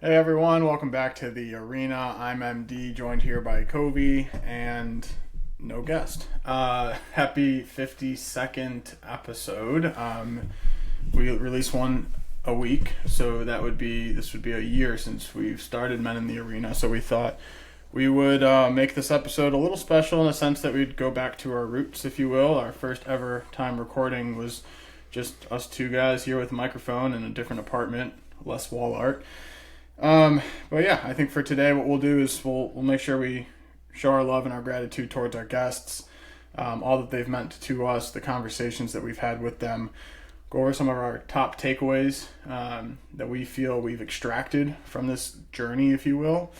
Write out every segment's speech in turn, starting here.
Hey everyone, welcome back to the arena. I'm MD, joined here by Kobe and no guest. Happy 52nd episode. We release one a week, so this would be a year since we've started Men in the Arena. So we thought we would make this episode a little special in the sense that we'd go back to our roots, if you will. Our first ever time recording was just us two guys here with a microphone in a different apartment, less wall art. But yeah, I think for today, what we'll do is we'll make sure we show our love and our gratitude towards our guests, all that they've meant to us, the conversations that we've had with them, go over some of our top takeaways that we feel we've extracted from this journey, if you will.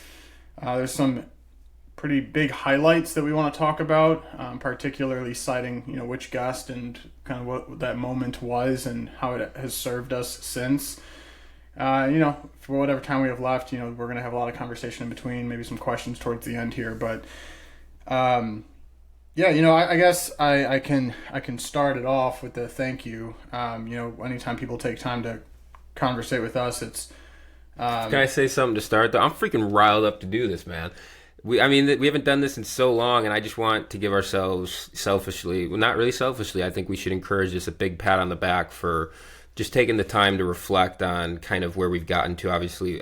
There's some pretty big highlights that we want to talk about, particularly citing which guest and kind of what that moment was and how it has served us since. For whatever time we have left, we're going to have a lot of conversation in between, maybe some questions towards the end here. But, I guess I can start it off with the thank you. Anytime people take time to conversate with us, it's... Can I say something to start, though? I'm freaking riled up to do this, man. We haven't done this in so long, and I just want to give ourselves selfishly, well, not really selfishly, I think we should encourage just a big pat on the back for just taking the time to reflect on kind of where we've gotten to. Obviously,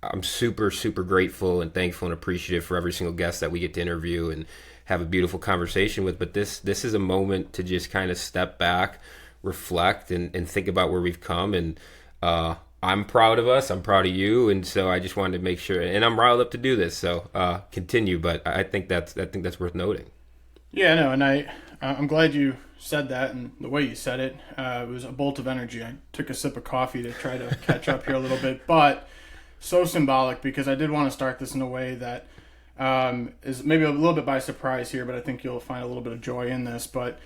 I'm super, super grateful and thankful and appreciative for every single guest that we get to interview and have a beautiful conversation with. But this is a moment to just kind of step back, reflect, and think about where we've come. And I'm proud of us. I'm proud of you. And so I just wanted to make sure. And I'm riled up to do this. So continue. But I think that's worth noting. Yeah, no, and I'm glad you said that, and the way you said it, it was a bolt of energy. I took a sip of coffee to try to catch up here a little bit, but so symbolic because I did want to start this in a way that is maybe a little bit by surprise here, but I think you'll find a little bit of joy in this. But,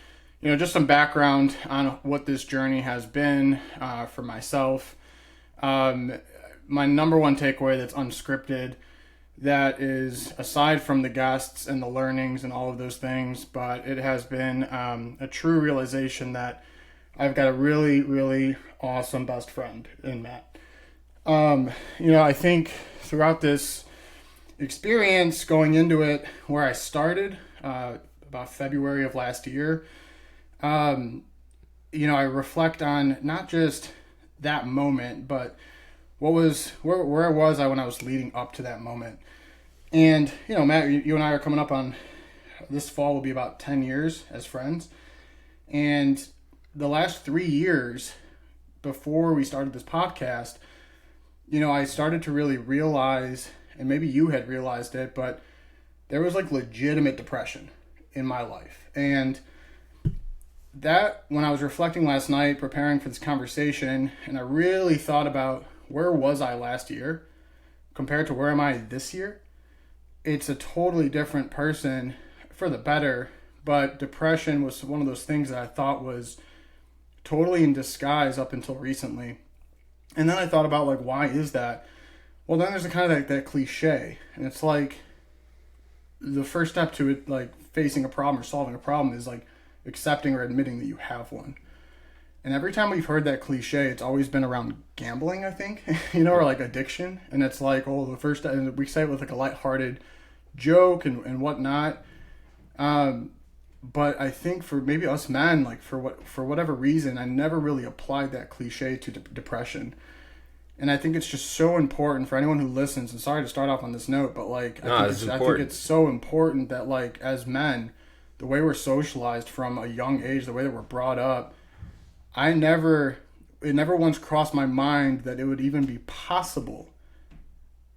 just some background on what this journey has been for myself. My number one takeaway that's unscripted, that is aside from the guests and the learnings and all of those things, but it has been a true realization that I've got a really, really awesome best friend in Matt. I think throughout this experience going into it, where I started about February of last year, I reflect on not just that moment, but where was I when I was leading up to that moment. And, Matt, you and I are coming up on, this fall will be about 10 years as friends. And the last 3 years before we started this podcast, I started to really realize, and maybe you had realized it, but there was like legitimate depression in my life. And that, when I was reflecting last night, preparing for this conversation, and I really thought about where was I last year compared to where am I this year, it's a totally different person for the better. But depression was one of those things that I thought was totally in disguise up until recently. And then I thought about, like, why is that? Well, then there's a kind of that cliche. And it's like the first step to it, like facing a problem or solving a problem, is like accepting or admitting that you have one. And every time we've heard that cliche, it's always been around gambling, I think, or like addiction. And it's like, the first, and we say it with like a lighthearted joke and whatnot. But I think for maybe us men, like for whatever reason, I never really applied that cliche to depression. And I think it's just so important for anyone who listens. And sorry to start off on this note, but like, I think it's so important that, like, as men, the way we're socialized from a young age, the way that we're brought up, it never once crossed my mind that it would even be possible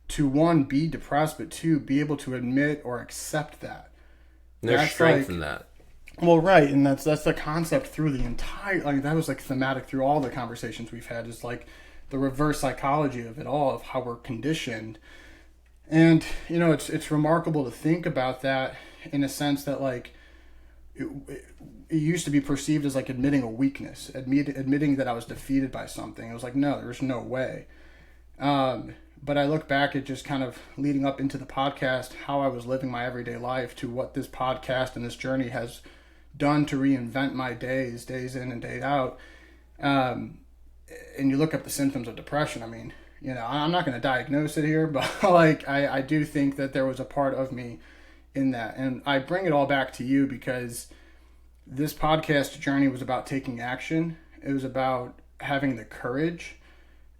to, one, be depressed, but two, be able to admit or accept that. There's strength in that. Well, right, and that's the concept through the entire, like, that was like thematic through all the conversations we've had, is like the reverse psychology of it all, of how we're conditioned. And it's remarkable to think about that, in a sense that, like, it used to be perceived as like admitting a weakness, admitting that I was defeated by something. It was like, no, there's no way. But I look back at just kind of leading up into the podcast, how I was living my everyday life, to what this podcast and this journey has done to reinvent my days in and day out. And you look up the symptoms of depression. I mean, I'm not going to diagnose it here, but like I do think that there was a part of me in that. And I bring it all back to you because this podcast journey was about taking action. It was about having the courage.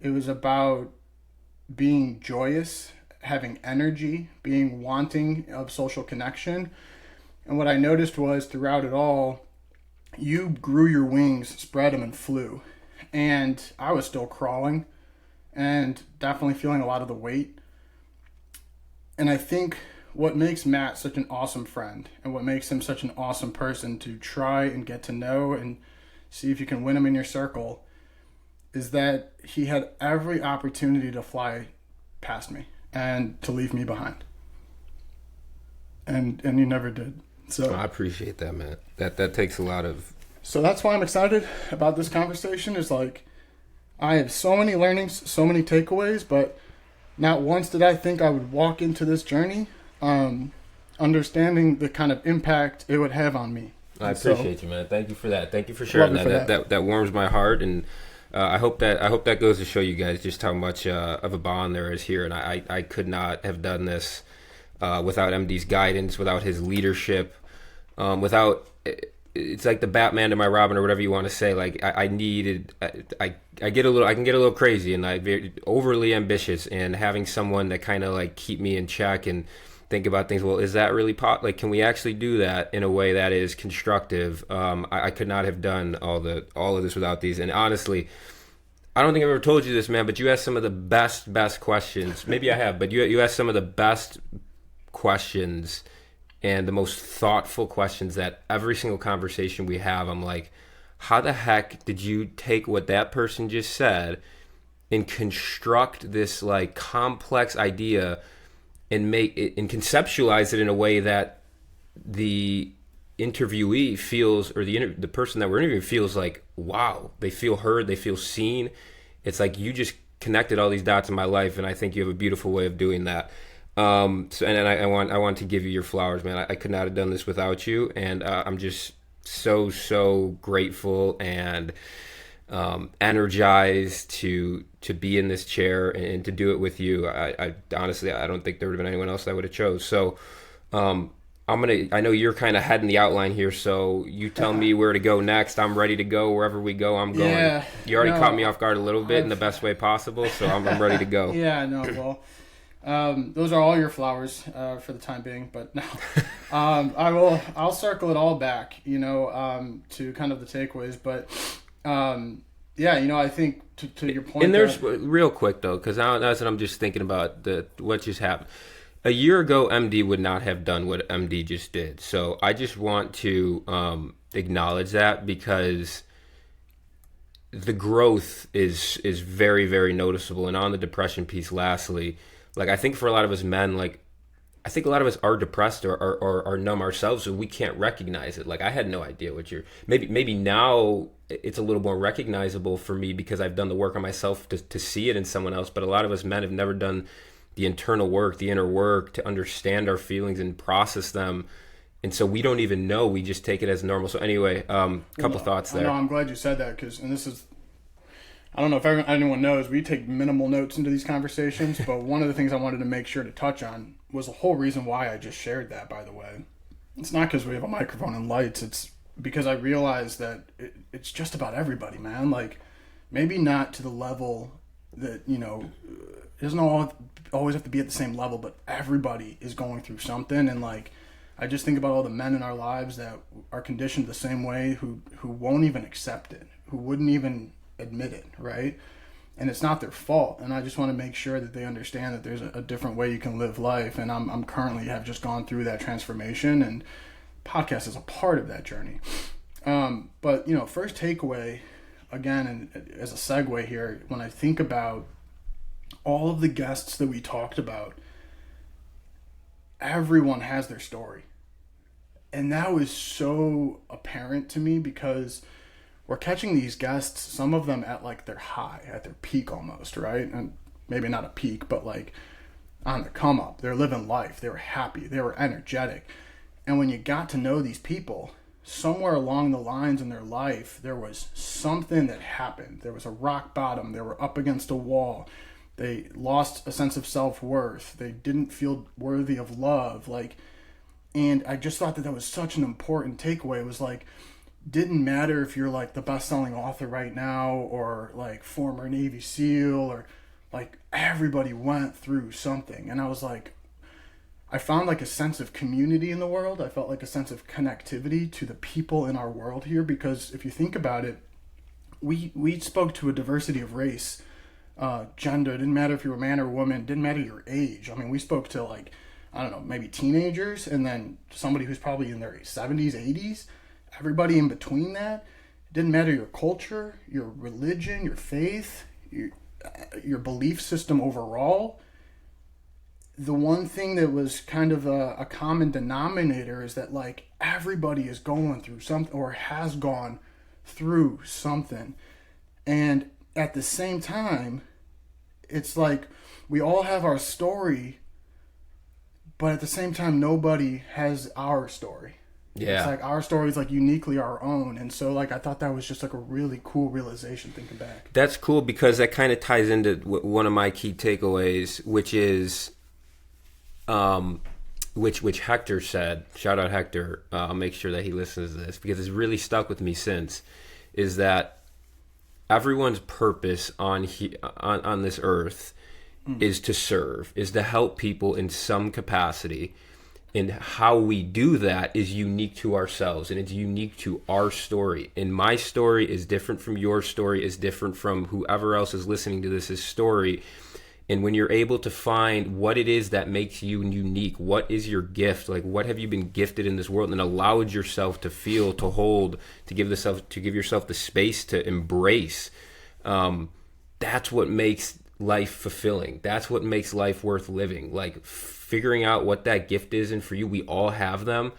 It was about being joyous, having energy, being wanting of social connection. And what I noticed was throughout it all, you grew your wings, spread them, and flew. And I was still crawling and definitely feeling a lot of the weight. And I think what makes Matt such an awesome friend and what makes him such an awesome person to try and get to know and see if you can win him in your circle is that he had every opportunity to fly past me and to leave me behind. And you never did. So I appreciate that, man. That takes a lot of... So that's why I'm excited about this conversation is like, I have so many learnings, so many takeaways, but not once did I think I would walk into this journey understanding the kind of impact it would have on me. I appreciate you, man. Thank you for that. Thank you for sharing that. That warms my heart, and I hope that goes to show you guys just how much of a bond there is here. And I could not have done this without MD's guidance, without his leadership, without... It's like the Batman to my Robin, or whatever you want to say. Like I can get a little crazy, and I very overly ambitious, and having someone that kind of like keep me in check and think about things. Well, is that really like, can we actually do that in a way that is constructive? I could not have done all of this without these. And honestly, I don't think I've ever told you this, man, but you asked some of the best questions. Maybe I have, but you asked some of the best questions and the most thoughtful questions that every single conversation we have, I'm like, how the heck did you take what that person just said and construct this like complex idea and make it and conceptualize it in a way that the interviewee feels, or the person that we're interviewing feels like, wow, they feel heard, they feel seen. It's like you just connected all these dots in my life, and I think you have a beautiful way of doing that. I want to give you your flowers, man. I could not have done this without you, and I'm just so grateful and energized to be in this chair and to do it with you. I honestly, I don't think there would have been anyone else that would have chose. So I know you're kind of heading the outline here, so you tell me where to go next. I'm ready to go wherever we go. I'm going. Yeah, you already caught me off guard a little bit in the best way possible, so I'm ready to go. Yeah, no, well. Those are all your flowers for the time being, but no, I'll circle it all back, to kind of the takeaways. But I think to your point. And there's real quick though, because that's what I'm just thinking about what just happened. A year ago, MD would not have done what MD just did. So I just want to acknowledge that, because the growth is very, very noticeable. And on the depression piece, lastly. Like, I think for a lot of us men, like, I think a lot of us are depressed or are numb ourselves, so we can't recognize it. Like, I had no idea what maybe now it's a little more recognizable for me because I've done the work on myself to see it in someone else. But a lot of us men have never done the internal work, the inner work to understand our feelings and process them. And so we don't even know. We just take it as normal. So anyway, couple thoughts there. No, I'm glad you said that, and this is, I don't know if anyone knows, we take minimal notes into these conversations, but one of the things I wanted to make sure to touch on was the whole reason why I just shared that, by the way. It's not because we have a microphone and lights. It's because I realized that it's just about everybody, man. Like, maybe not to the level that, it doesn't always have to be at the same level, but everybody is going through something. And, like, I just think about all the men in our lives that are conditioned the same way, who won't even accept it, who wouldn't even admit it, right? And it's not their fault. And I just want to make sure that they understand that there's a different way you can live life. And I'm currently have just gone through that transformation, and podcast is a part of that journey. But first takeaway, again, and as a segue here, when I think about all of the guests that we talked about, everyone has their story. And that was so apparent to me because we're catching these guests, some of them at like their high, at their peak almost, right? And maybe not a peak, but like on the come up. They're living life. They were happy. They were energetic. And when you got to know these people, somewhere along the lines in their life, there was something that happened. There was a rock bottom. They were up against a wall. They lost a sense of self-worth. They didn't feel worthy of love. Like, and I just thought that that was such an important takeaway. It was like, didn't matter if you're like the best-selling author right now or like former Navy SEAL, or like everybody went through something. And I was like, I found like a sense of community in the world. I felt like a sense of connectivity to the people in our world here, because if you think about it, we spoke to a diversity of race, gender. It didn't matter if you were a man or a woman. It didn't matter your age. I mean, we spoke to like, I don't know, maybe teenagers, and then somebody who's probably in their 70s, 80s, everybody in between that. It didn't matter your culture, your religion, your faith, your belief system overall. The one thing that was kind of a common denominator is that like everybody is going through something or has gone through something. And at the same time, it's like we all have our story, but at the same time, nobody has our story. Yeah. It's like our story is like uniquely our own. And so like I thought that was just like a really cool realization thinking back. That's cool, because that kind of ties into one of my key takeaways, which is which Hector said. Shout out Hector. I'll make sure that he listens to this, because it's really stuck with me since, is that everyone's purpose on this earth is to serve, is to help people in some capacity. And how we do that is unique to ourselves, and it's unique to our story. And my story is different from your story, is different from whoever else is listening to this story. And when you're able to find what it is that makes you unique, what is your gift, like what have you been gifted in this world, and allowed yourself to feel, to hold, to give yourself the space to embrace, that's what makes life fulfilling. That's what makes life worth living. Like figuring out what that gift is, and for you, we all have them,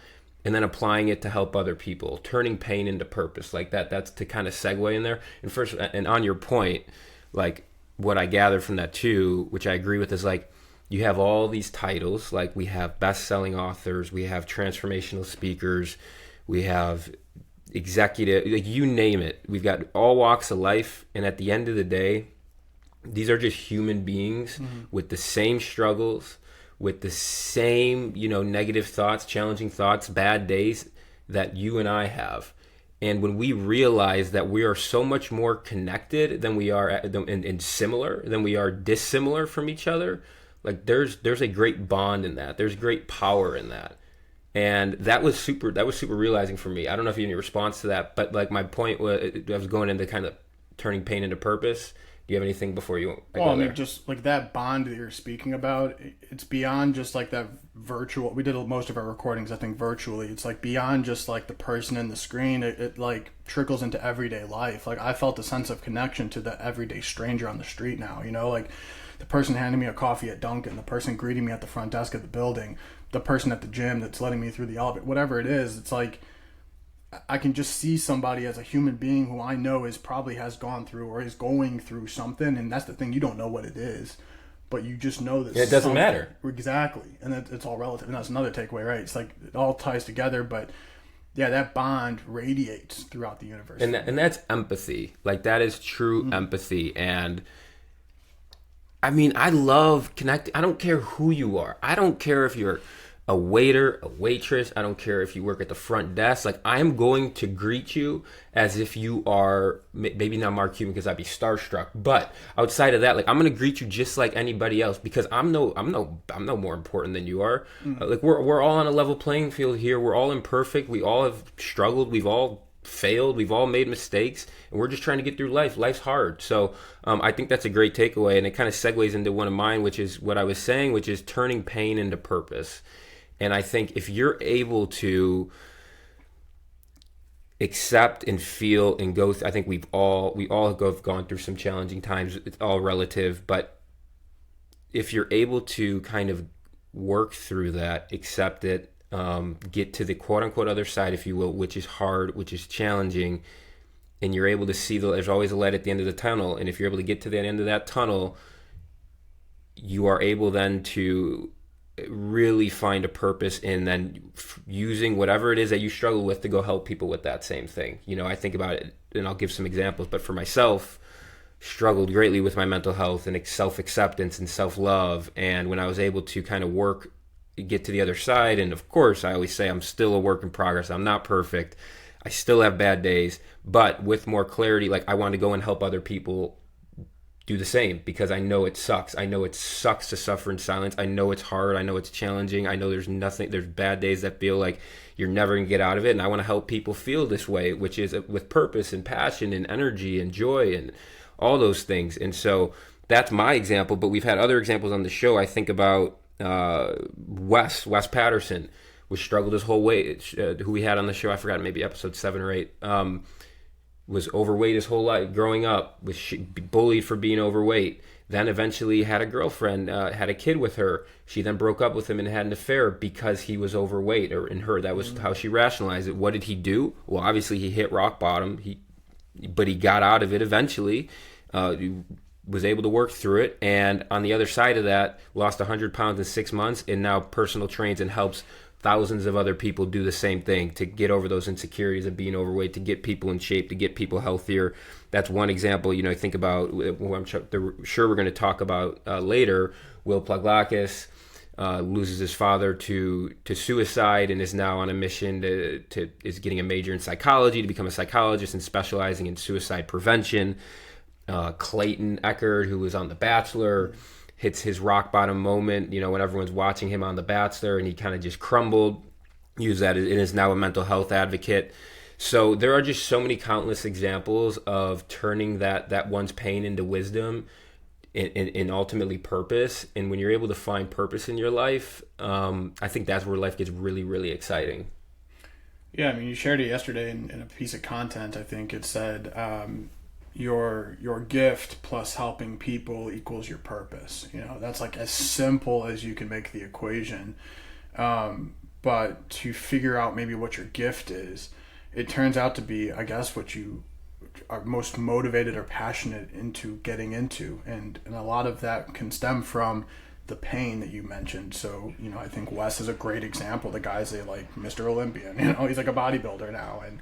and then applying it to help other people, turning pain into purpose. Like that's to kind of segue in there. And first, and on your point, like what I gathered from that too, which I agree with, is like you have all these titles. Like we have best-selling authors, we have transformational speakers, we have executive, like you name it. We've got all walks of life, and at the end of the day, these are just human beings with the same struggles, with the same, negative thoughts, challenging thoughts, bad days that you and I have. And when we realize that we are so much more connected than we are and similar than we are dissimilar from each other, like there's a great bond in that. There's great power in that. And that was super realizing for me. I don't know if you have any response to that, but like my point was, I was going into kind of turning pain into purpose. Do you have anything before you? Well, I mean, just like that bond that you're speaking about, it's beyond just like that virtual. We did most of our recordings, I think, virtually. It's like beyond just like the person in the screen. It like trickles into everyday life. Like I felt a sense of connection to the everyday stranger on the street now. Like the person handing me a coffee at Dunkin', the person greeting me at the front desk of the building, the person at the gym that's letting me through the elevator, whatever it is. It's like I can just see somebody as a human being who I know has gone through or is going through something, and that's the thing, you don't know what it is, but you just know that it doesn't matter. Exactly, and it's all relative, and that's another takeaway, right? It's like it all ties together, but yeah, that bond radiates throughout the universe, and that's empathy. Like that is true empathy. And I mean, I love connecting. I don't care who you are. I don't care if you're a waiter, a waitress. I don't care if you work at the front desk. Like I'm going to greet you as if you are, maybe not Mark Cuban because I'd be starstruck, but outside of that, like I'm going to greet you just like anybody else, because I'm no more important than you are. Like we're all on a level playing field here. We're all imperfect. We all have struggled. We've all failed. We've all made mistakes, and we're just trying to get through life. Life's hard. So I think that's a great takeaway, and it kind of segues into one of mine, which is what I was saying, which is turning pain into purpose. And I think if you're able to accept and feel and go, I think we all have gone through some challenging times. It's all relative, but if you're able to kind of work through that, accept it, get to the quote unquote other side, if you will, which is hard, which is challenging, and you're able to see there's always a light at the end of the tunnel. And if you're able to get to the end of that tunnel, you are able then to really find a purpose in then using whatever it is that you struggle with to go help people with that same thing. I think about it, and I'll give some examples, but for myself, struggled greatly with my mental health and self-acceptance and self-love. And when I was able to kind of get to the other side, and of course I always say I'm still a work in progress, I'm not perfect, I still have bad days, but with more clarity, like I want to go and help other people do the same, because I know it sucks. I know it sucks to suffer in silence. I know it's hard. I know it's challenging. I know there's bad days that feel like you're never gonna get out of it, and I want to help people feel this way, which is with purpose and passion and energy and joy and all those things. And so that's my example, but we've had other examples on the show. I think about Wes Patterson, which struggled his whole way, who we had on the show, I forgot, maybe episode 7 or 8, was overweight his whole life growing up, was bullied for being overweight, then eventually had a girlfriend, had a kid with her. She then broke up with him and had an affair because he was overweight, or in her, that was how she rationalized it. What did he do? Well, obviously he hit rock bottom, but he got out of it eventually. He was able to work through it, and on the other side of that, lost 100 pounds in 6 months, and now personal trains and helps thousands of other people do the same thing to get over those insecurities of being overweight, to get people in shape, to get people healthier. That's one example. You know, think about, who I'm sure we're going to talk about later, Will Plaglakis, loses his father to suicide and is now on a mission is getting a major in psychology to become a psychologist and specializing in suicide prevention. Clayton Echard, who was on The Bachelor, hits his rock bottom moment, you know, when everyone's watching him on The Bachelor, and he kind of just crumbled, used that, and is now a mental health advocate. So there are just so many countless examples of turning that one's pain into wisdom and ultimately purpose. And when you're able to find purpose in your life, I think that's where life gets really, really exciting. Yeah, I mean, you shared it yesterday in a piece of content. I think it said, your gift plus helping people equals your purpose. You know, that's like as simple as you can make the equation. But to figure out maybe what your gift is, it turns out to be, I guess, what you are most motivated or passionate into getting into. And a lot of that can stem from the pain that you mentioned. So, you know, I think Wes is a great example. The guy's like Mr. Olympian, you know, he's like a bodybuilder now, and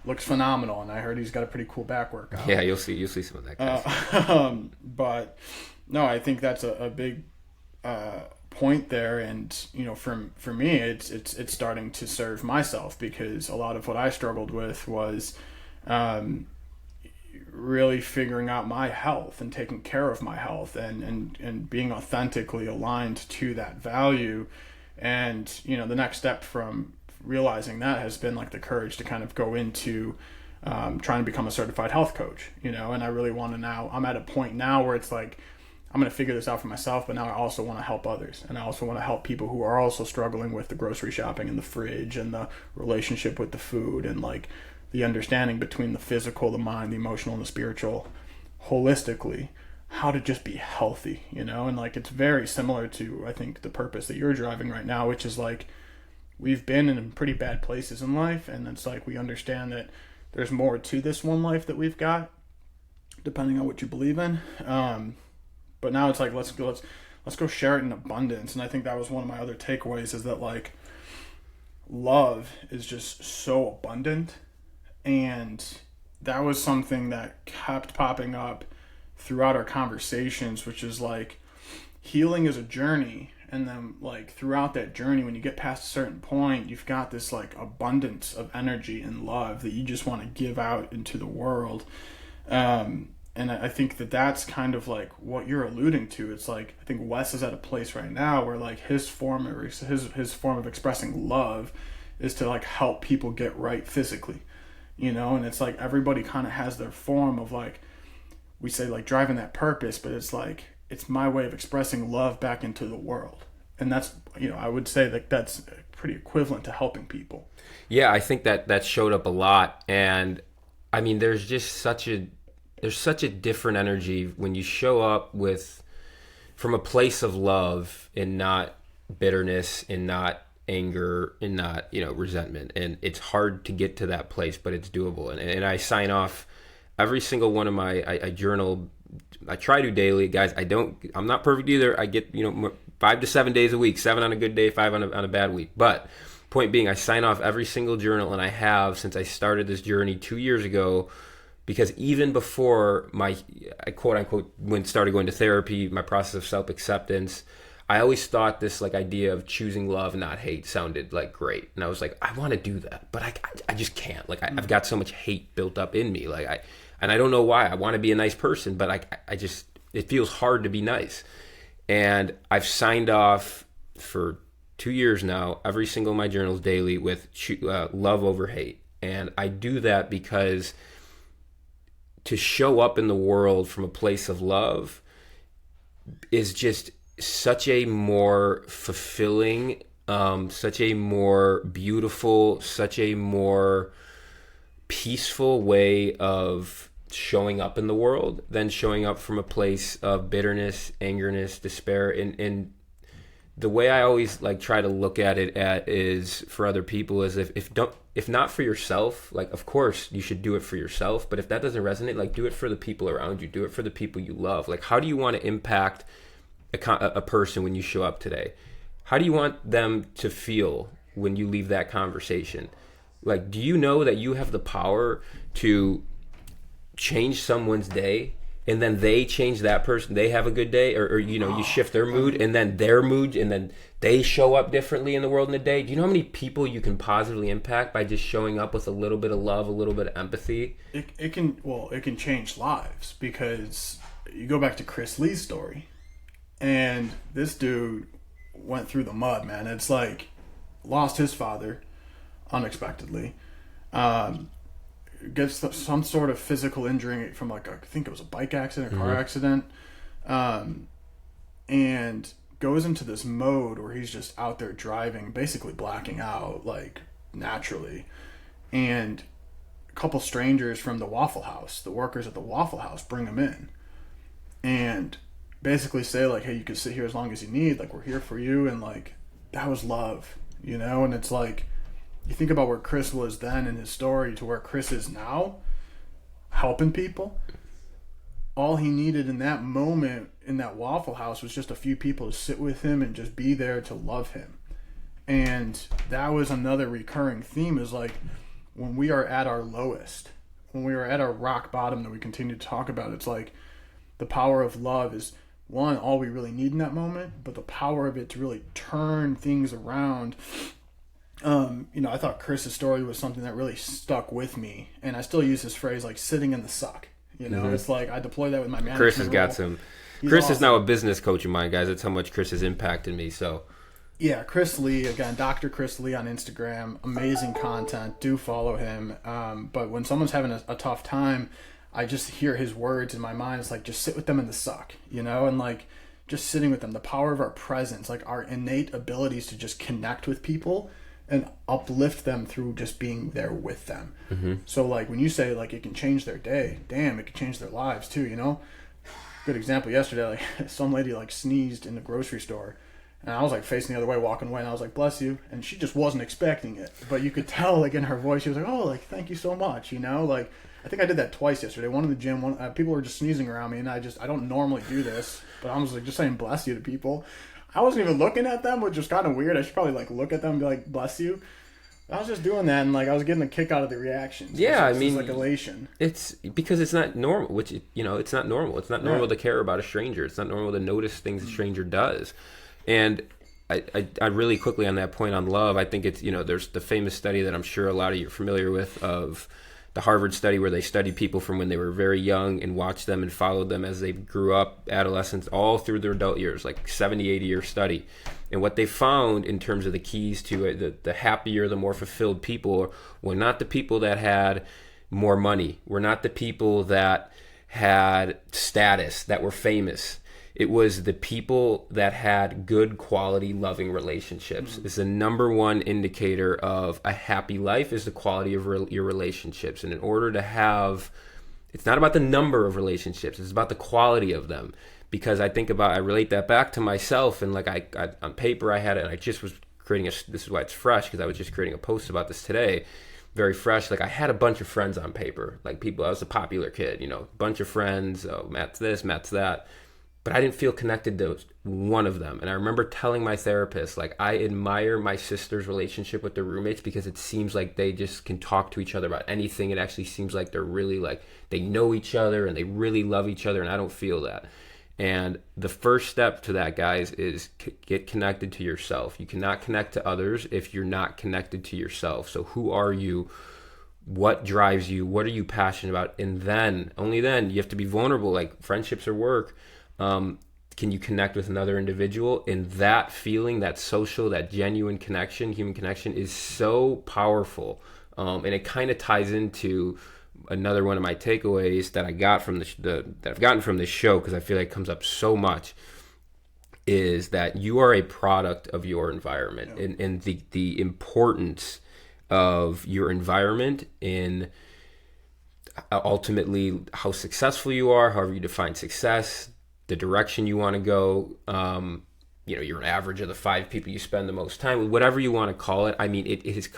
looks phenomenal, and I heard he's got a pretty cool back workout. Yeah, you'll see some of that guys. But no, I think that's a big point there, and you know, for me, it's starting to serve myself, because a lot of what I struggled with was really figuring out my health and taking care of my health, and being authentically aligned to that value. And you know, the next step from realizing that has been like the courage to kind of go into trying to become a certified health coach, you know. And I really want to, now I'm at a point now where it's like, I'm going to figure this out for myself, but now I also want to help others, and I also want to help people who are also struggling with the grocery shopping and the fridge and the relationship with the food, and like the understanding between the physical, the mind, the emotional, and the spiritual holistically, how to just be healthy, you know. And like, it's very similar to, I think, the purpose that you're driving right now, which is like, we've been in pretty bad places in life, and it's like we understand that there's more to this one life that we've got, depending on what you believe in. But now it's like, let's go share it in abundance. And I think that was one of my other takeaways, is that like, love is just so abundant, and that was something that kept popping up throughout our conversations, which is like, healing is a journey. And then like throughout that journey, when you get past a certain point, you've got this like abundance of energy and love that you just want to give out into the world. And I think that that's kind of like what you're alluding to. It's like, I think Wes is at a place right now where like his form of expressing love is to like help people get right physically, you know. And it's like, everybody kind of has their form of, like, we say like driving that purpose, but it's like, it's my way of expressing love back into the world. And that's, you know, I would say that that's pretty equivalent to helping people. Yeah, I think that showed up a lot. And I mean, there's such a different energy when you show up from a place of love, and not bitterness, and not anger, and not, you know, resentment. And it's hard to get to that place, but it's doable. And I sign off every single one of I journal. I try to daily, guys. I'm not perfect either. I get, you know, 5 to 7 days a week, 7 on a good day, 5 on a bad week. But point being, I sign off every single journal, and I have since I started this journey 2 years ago, because even before I quote unquote when started going to therapy, my process of self acceptance, I always thought this like idea of choosing love, not hate, sounded like great, and I was like, I want to do that, but I just can't. Like I've got so much hate built up in me, and I don't know why. I want to be a nice person, but I just, it feels hard to be nice. And I've signed off for 2 years now, every single of my journals daily with love over hate. And I do that because to show up in the world from a place of love is just such a more fulfilling, such a more beautiful, such a more peaceful way of showing up in the world than showing up from a place of bitterness, angerness, despair. And the way I always like try to look at it is for other people is if not for yourself, like of course you should do it for yourself, but if that doesn't resonate, like do it for the people around you, do it for the people you love. Like how do you want to impact a person when you show up today? How do you want them to feel when you leave that conversation? Like, do you know that you have the power to change someone's day, and then they change that person, they have a good day, or you shift their mood, and then their mood, and then they show up differently in the world in a day? Do you know how many people you can positively impact by just showing up with a little bit of love, a little bit of empathy? It can change lives, because you go back to Chris Lee's story, and this dude went through the mud, man. It's like lost his father unexpectedly, gets some sort of physical injury from I think it was a bike accident, car accident, and goes into this mode where he's just out there driving, basically blacking out like naturally. And a couple strangers from the Waffle House, the workers at the Waffle House, bring him in and basically say like, hey, you can sit here as long as you need, like we're here for you. And like that was love, and it's like you think about where Chris was then in his story to where Chris is now, helping people. All he needed in that moment in that Waffle House was just a few people to sit with him and just be there to love him. And that was another recurring theme, is like when we are at our lowest, when we are at our rock bottom that we continue to talk about, it's like the power of love is, one, all we really need in that moment, but the power of it to really turn things around. I thought Chris's story was something that really stuck with me, and I still use this phrase like sitting in the suck. It's like I deploy that with my management. Chris has got some. Chris awesome. Is now a business coach of mine, guys. That's how much Chris has impacted me. So, yeah, Chris Lee, again, Dr. Chris Lee on Instagram, amazing content. Do follow him. But when someone's having a tough time, I just hear his words in my mind. It's like, just sit with them in the suck, and like just sitting with them. The power of our presence, like our innate abilities to just connect with people and uplift them through just being there with them. So like when you say like it can change their day, damn, it can change their lives too, Good example yesterday, like some lady like sneezed in the grocery store, and I was like facing the other way, walking away, and I was like, bless you, and she just wasn't expecting it, but you could tell like in her voice, she was like, oh, like thank you so much, like I think I did that twice yesterday. One in the gym, people were just sneezing around me, and I don't normally do this, but I was like just saying bless you to people. I wasn't even looking at them, which was kind of weird. I should probably like look at them and be like, bless you. I was just doing that, and like I was getting a kick out of the reactions. Yeah, I mean, like elation. It's because it's not normal, which it's not normal. It's not normal to care about a stranger. It's not normal to notice things a stranger does. And I really quickly on that point on love, I think it's there's the famous study that I'm sure a lot of you are familiar with of the Harvard study where they studied people from when they were very young and watched them and followed them as they grew up, adolescence, all through their adult years, like 70, 80-year study. And what they found in terms of the keys to it, the happier, the more fulfilled people were not the people that had more money, were not the people that had status, that were famous. It was the people that had good quality loving relationships. It's the number one indicator of a happy life is the quality of your relationships. And in order to have, it's not about the number of relationships, it's about the quality of them. Because I relate that back to myself, and like I on paper I had it, and I just was creating this is why it's fresh, because I was just creating a post about this today, very fresh. Like I had a bunch of friends on paper, like people, I was a popular kid, bunch of friends, oh, Matt's this, Matt's that. but I didn't feel connected to one of them. And I remember telling my therapist, like, I admire my sister's relationship with their roommates because it seems like they just can talk to each other about anything. It actually seems like they're really like, they know each other and they really love each other. And I don't feel that. And the first step to that, guys, is get connected to yourself. You cannot connect to others if you're not connected to yourself. So who are you? What drives you? What are you passionate about? And then, only then, you have to be vulnerable, like friendships or work. Can you connect with another individual? And that feeling, that social, that genuine connection, human connection, is so powerful. And it kind of ties into another one of my takeaways that I got from that I've gotten from this show, because I feel like it comes up so much, is that you are a product of your environment. Yeah. And the importance of your environment in ultimately how successful you are, however you define success, the direction you want to go. You're an average of the 5 people you spend the most time with, whatever you want to call it. I mean, it is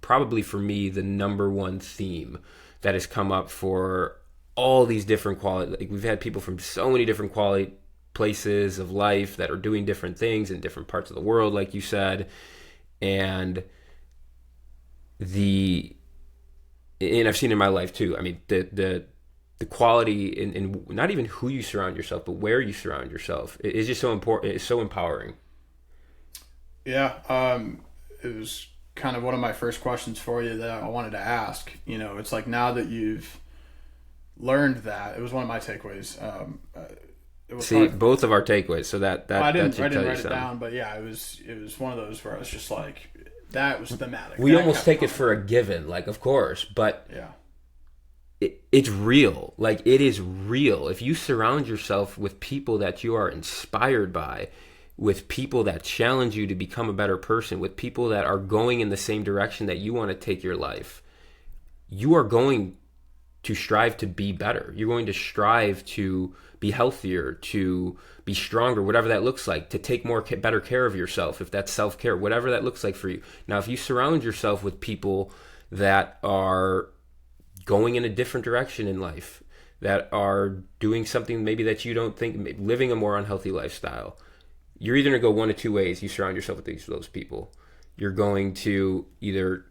probably for me the number one theme that has come up for all these different quality. Like, we've had people from so many different quality places of life that are doing different things in different parts of the world, like you said. And I've seen in my life too. I mean, the quality in not even who you surround yourself, but where you surround yourself is just so important. It's so empowering. Yeah. It was kind of one of my first questions for you that I wanted to ask. It's like, now that you've learned that, it was one of my takeaways. Both of our takeaways. So that I didn't should tell you write it something. down, but yeah, it was one of those where I was just like, that was thematic. We almost take it for a given, like, of course, but yeah, it's real. Like, it is real. If you surround yourself with people that you are inspired by, with people that challenge you to become a better person, with people that are going in the same direction that you want to take your life, you are going to strive to be better. You're going to strive to be healthier, to be stronger, whatever that looks like, to take better care of yourself, if that's self-care, whatever that looks like for you. Now, if you surround yourself with people that are going in a different direction in life, that are doing something maybe that you don't think, living a more unhealthy lifestyle, you're either going to go one of two ways. You surround yourself with those people. You're going to either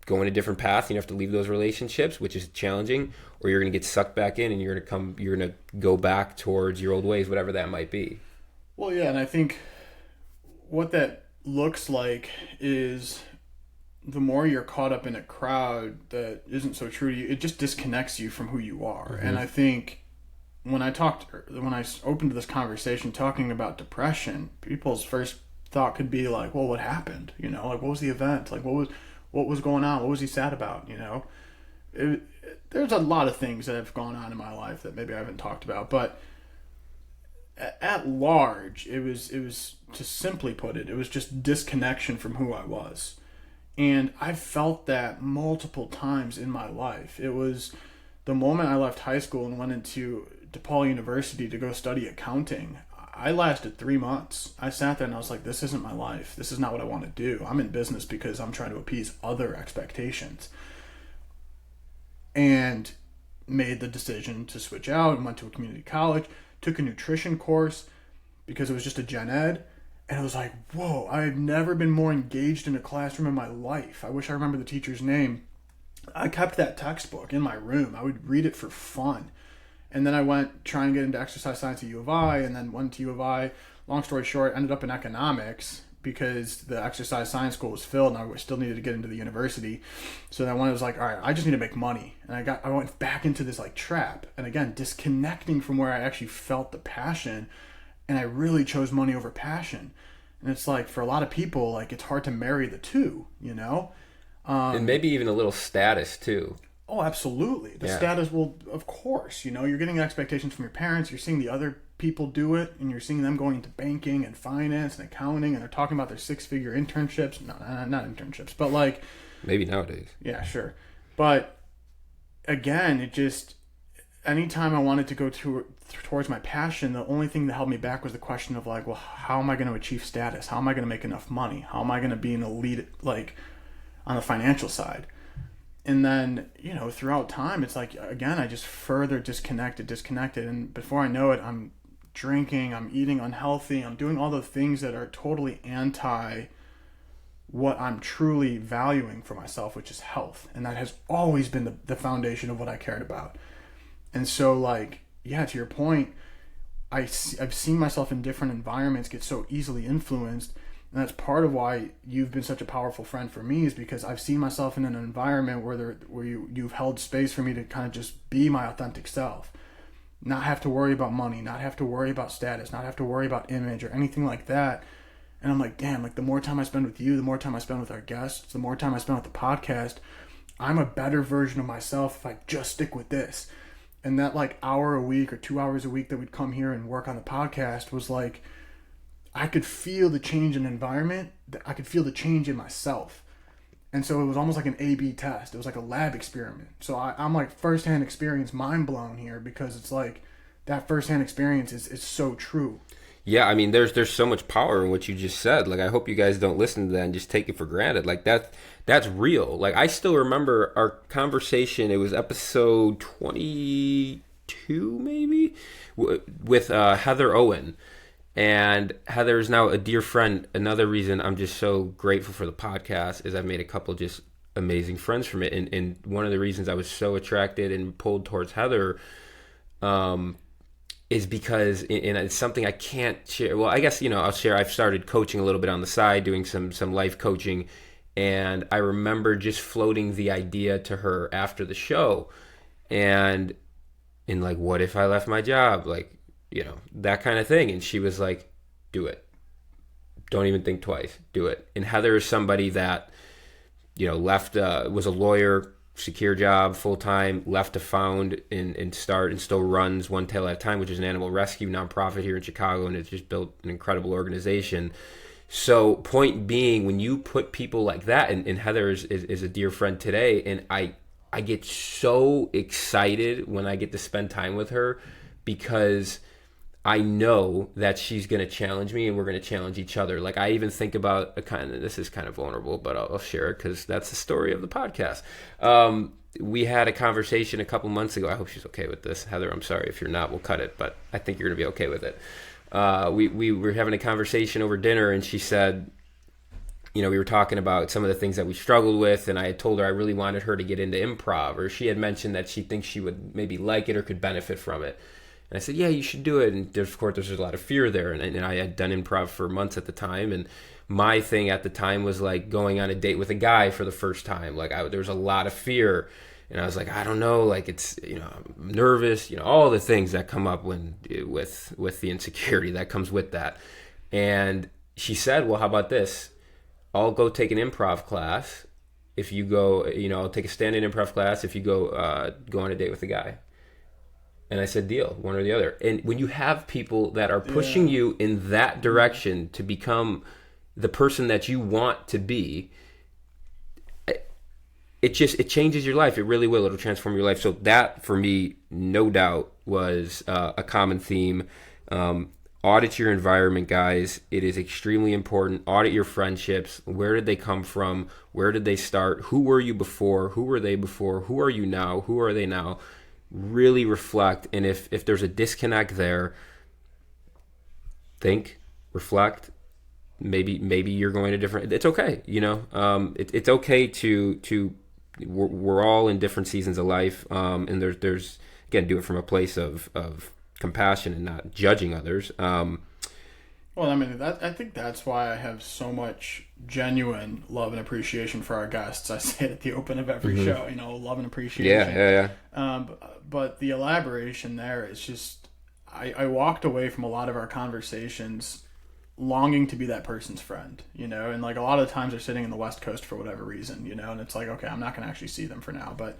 go in a different path, you have to leave those relationships, which is challenging, or you're going to get sucked back in and you're going to go back towards your old ways, whatever that might be. Well, yeah, and I think what that looks like is the more you're caught up in a crowd that isn't so true to you, it just disconnects you from who you are. Mm-hmm. And I think when I opened this conversation talking about depression, people's first thought could be like, well, what happened? Like, what was the event? Like, what was going on? What was he sad about? There's a lot of things that have gone on in my life that maybe I haven't talked about, but at large, it was to simply put it was just disconnection from who I was. And I've felt that multiple times in my life. It was the moment I left high school and went into DePaul University to go study accounting. I lasted 3 months. I sat there and I was like, this isn't my life. This is not what I want to do. I'm in business because I'm trying to appease other expectations. And made the decision to switch out and went to a community college, took a nutrition course because it was just a gen ed. And I was like, whoa, I've never been more engaged in a classroom in my life. I wish I remember the teacher's name. I kept that textbook in my room. I would read it for fun. And then I went trying to get into exercise science at U of I, and then went to U of I. Long story short, ended up in economics because the exercise science school was filled and I still needed to get into the university. So then when I was like, all right, I just need to make money. And I went back into this like trap. And again, disconnecting from where I actually felt the passion. And I really chose money over passion. And it's like, for a lot of people, like, it's hard to marry the two, and maybe even a little status too. Oh, absolutely. The status will, of course, you're getting expectations from your parents. You're seeing the other people do it, and you're seeing them going into banking and finance and accounting, and they're talking about their 6-figure internships. No, not internships, but like... Maybe nowadays. Yeah, sure. But again, it just... Anytime I wanted to go towards my passion, the only thing that held me back was the question of like, well, how am I going to achieve status? How am I going to make enough money? How am I going to be an elite, like, on the financial side? And then, throughout time, it's like, again, I just further disconnected. And before I know it, I'm drinking, I'm eating unhealthy, I'm doing all the things that are totally anti what I'm truly valuing for myself, which is health. And that has always been the foundation of what I cared about. And so, like, yeah, to your point, I've seen myself in different environments get so easily influenced. And that's part of why you've been such a powerful friend for me, is because I've seen myself in an environment where you've held space for me to kind of just be my authentic self. Not have to worry about money, not have to worry about status, not have to worry about image or anything like that. And I'm like, damn, like the more time I spend with you, the more time I spend with our guests, the more time I spend with the podcast, I'm a better version of myself if I just stick with this. And that like hour a week or 2 hours a week that we'd come here and work on the podcast was like, I could feel the change in environment. I could feel the change in myself. And so it was almost like an A/B test. It was like a lab experiment. So I'm like firsthand experience mind blown here, because it's like that firsthand experience is so true. Yeah, I mean, there's so much power in what you just said. Like, I hope you guys don't listen to that and just take it for granted. Like, that's real. Like, I still remember our conversation. It was episode 22, maybe, with Heather Owen. And Heather is now a dear friend. Another reason I'm just so grateful for the podcast is I've made a couple just amazing friends from it. And one of the reasons I was so attracted and pulled towards Heather, is because, and it's something I can't share. Well, I guess, I'll share. I've started coaching a little bit on the side, doing some life coaching. And I remember just floating the idea to her after the show. And like, what if I left my job? Like, that kind of thing. And she was like, do it. Don't even think twice. Do it. And Heather is somebody that, left, was a lawyer, secure job, full-time, left to found and start and still runs One Tail at a Time, which is an animal rescue nonprofit here in Chicago, and it's just built an incredible organization. So point being, when you put people like that, and Heather is a dear friend today, and I get so excited when I get to spend time with her, because I know that she's going to challenge me and we're going to challenge each other. Like, I even think about this is kind of vulnerable, but I'll share it because that's the story of the podcast. We had a conversation a couple months ago. I hope she's okay with this. Heather, I'm sorry if you're not, we'll cut it, but I think you're going to be okay with it. We were having a conversation over dinner, and she said, we were talking about some of the things that we struggled with, and I had told her I really wanted her to get into improv, or she had mentioned that she thinks she would maybe like it or could benefit from it. And I said, yeah, you should do it. And of course, there's a lot of fear there. And I had done improv for months at the time. And my thing at the time was like going on a date with a guy for the first time. Like, there was a lot of fear. And I was like, I don't know, like, it's, I'm nervous, all the things that come up with the insecurity that comes with that. And she said, well, how about this? I'll go take an improv class. If you go, I'll take a stand-in improv class if you go on a date with a guy. And I said, deal, one or the other. And when you have people that are pushing you in that direction to become the person that you want to be, it changes your life. It really will. It'll transform your life. So that, for me, no doubt, was a common theme. Audit your environment, guys. It is extremely important. Audit your friendships. Where did they come from? Where did they start? Who were you before? Who were they before? Who are you now? Who are they now? Really reflect, and if there's a disconnect there, think, reflect. Maybe you're going to different. It's okay, it's okay to. We're all in different seasons of life, and there's again, do it from a place of compassion and not judging others. Well, I mean, I think that's why I have so much genuine love and appreciation for our guests. I say it at the open of every show, love and appreciation. Yeah. But the elaboration there is just, I walked away from a lot of our conversations longing to be that person's friend, and like a lot of the times they're sitting in the West Coast for whatever reason, and it's like, okay, I'm not going to actually see them for now, but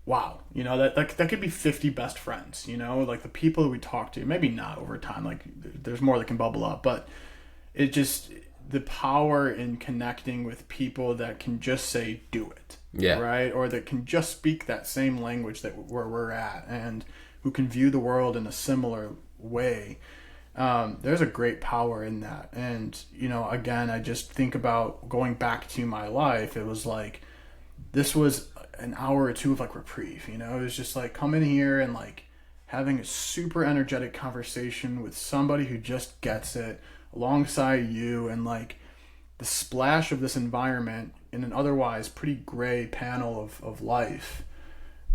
wow, that could be 50 best friends, like the people that we talk to, maybe not over time, like there's more that can bubble up, but it just, the power in connecting with people that can just say, do it. Yeah. Right. Or that can just speak that same language where we're at, and who can view the world in a similar way. There's a great power in that. And, again, I just think about going back to my life. It was like, this was an hour or two of like reprieve, it was just like, come in here and like having a super energetic conversation with somebody who just gets it alongside you, and like the splash of this environment in an otherwise pretty gray panel of life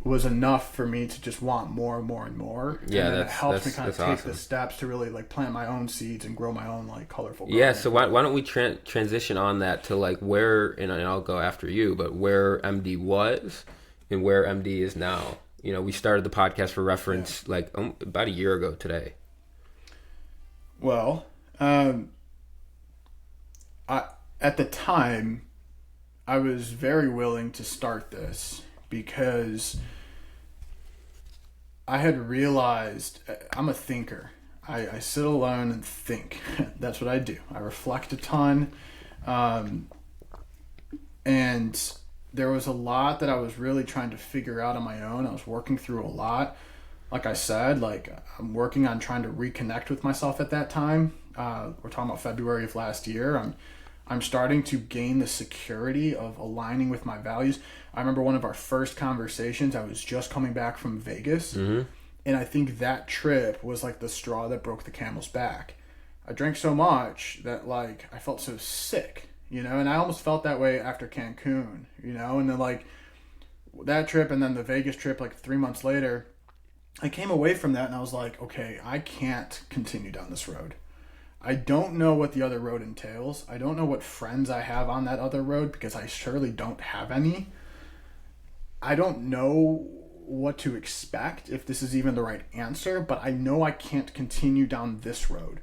was enough for me to just want more and more and more. Yeah, and then it helps me kind of take awesome. the steps to really like plant my own seeds and grow my own like colorful Yeah, garden. so why don't we transition on that to like where, and I'll go after you, but where MD was and where MD is now. You know, we started the podcast for reference like about a year ago today. Well, at the time, I was very willing to start this because I had realized I'm a thinker. I sit alone and think. That's what I do. I reflect a ton. And there was a lot that I was really trying to figure out on my own. I was working through a lot. Like I said, like I'm working on trying to reconnect with myself at that time. We're talking about February of last year. I'm starting to gain the security of aligning with my values. I remember one of our first conversations, I was just coming back from Vegas. Mm-hmm. And I think that trip was like the straw that broke the camel's back. I drank so much that like I felt so sick, you know, and I almost felt that way after Cancun, you know, and then like that trip and then the Vegas trip like 3 months later, I came away from that and I was like, okay, I can't continue down this road. I don't know what the other road entails. I don't know what friends I have on that other road because I surely don't have any. I don't know what to expect, if this is even the right answer, but I know I can't continue down this road.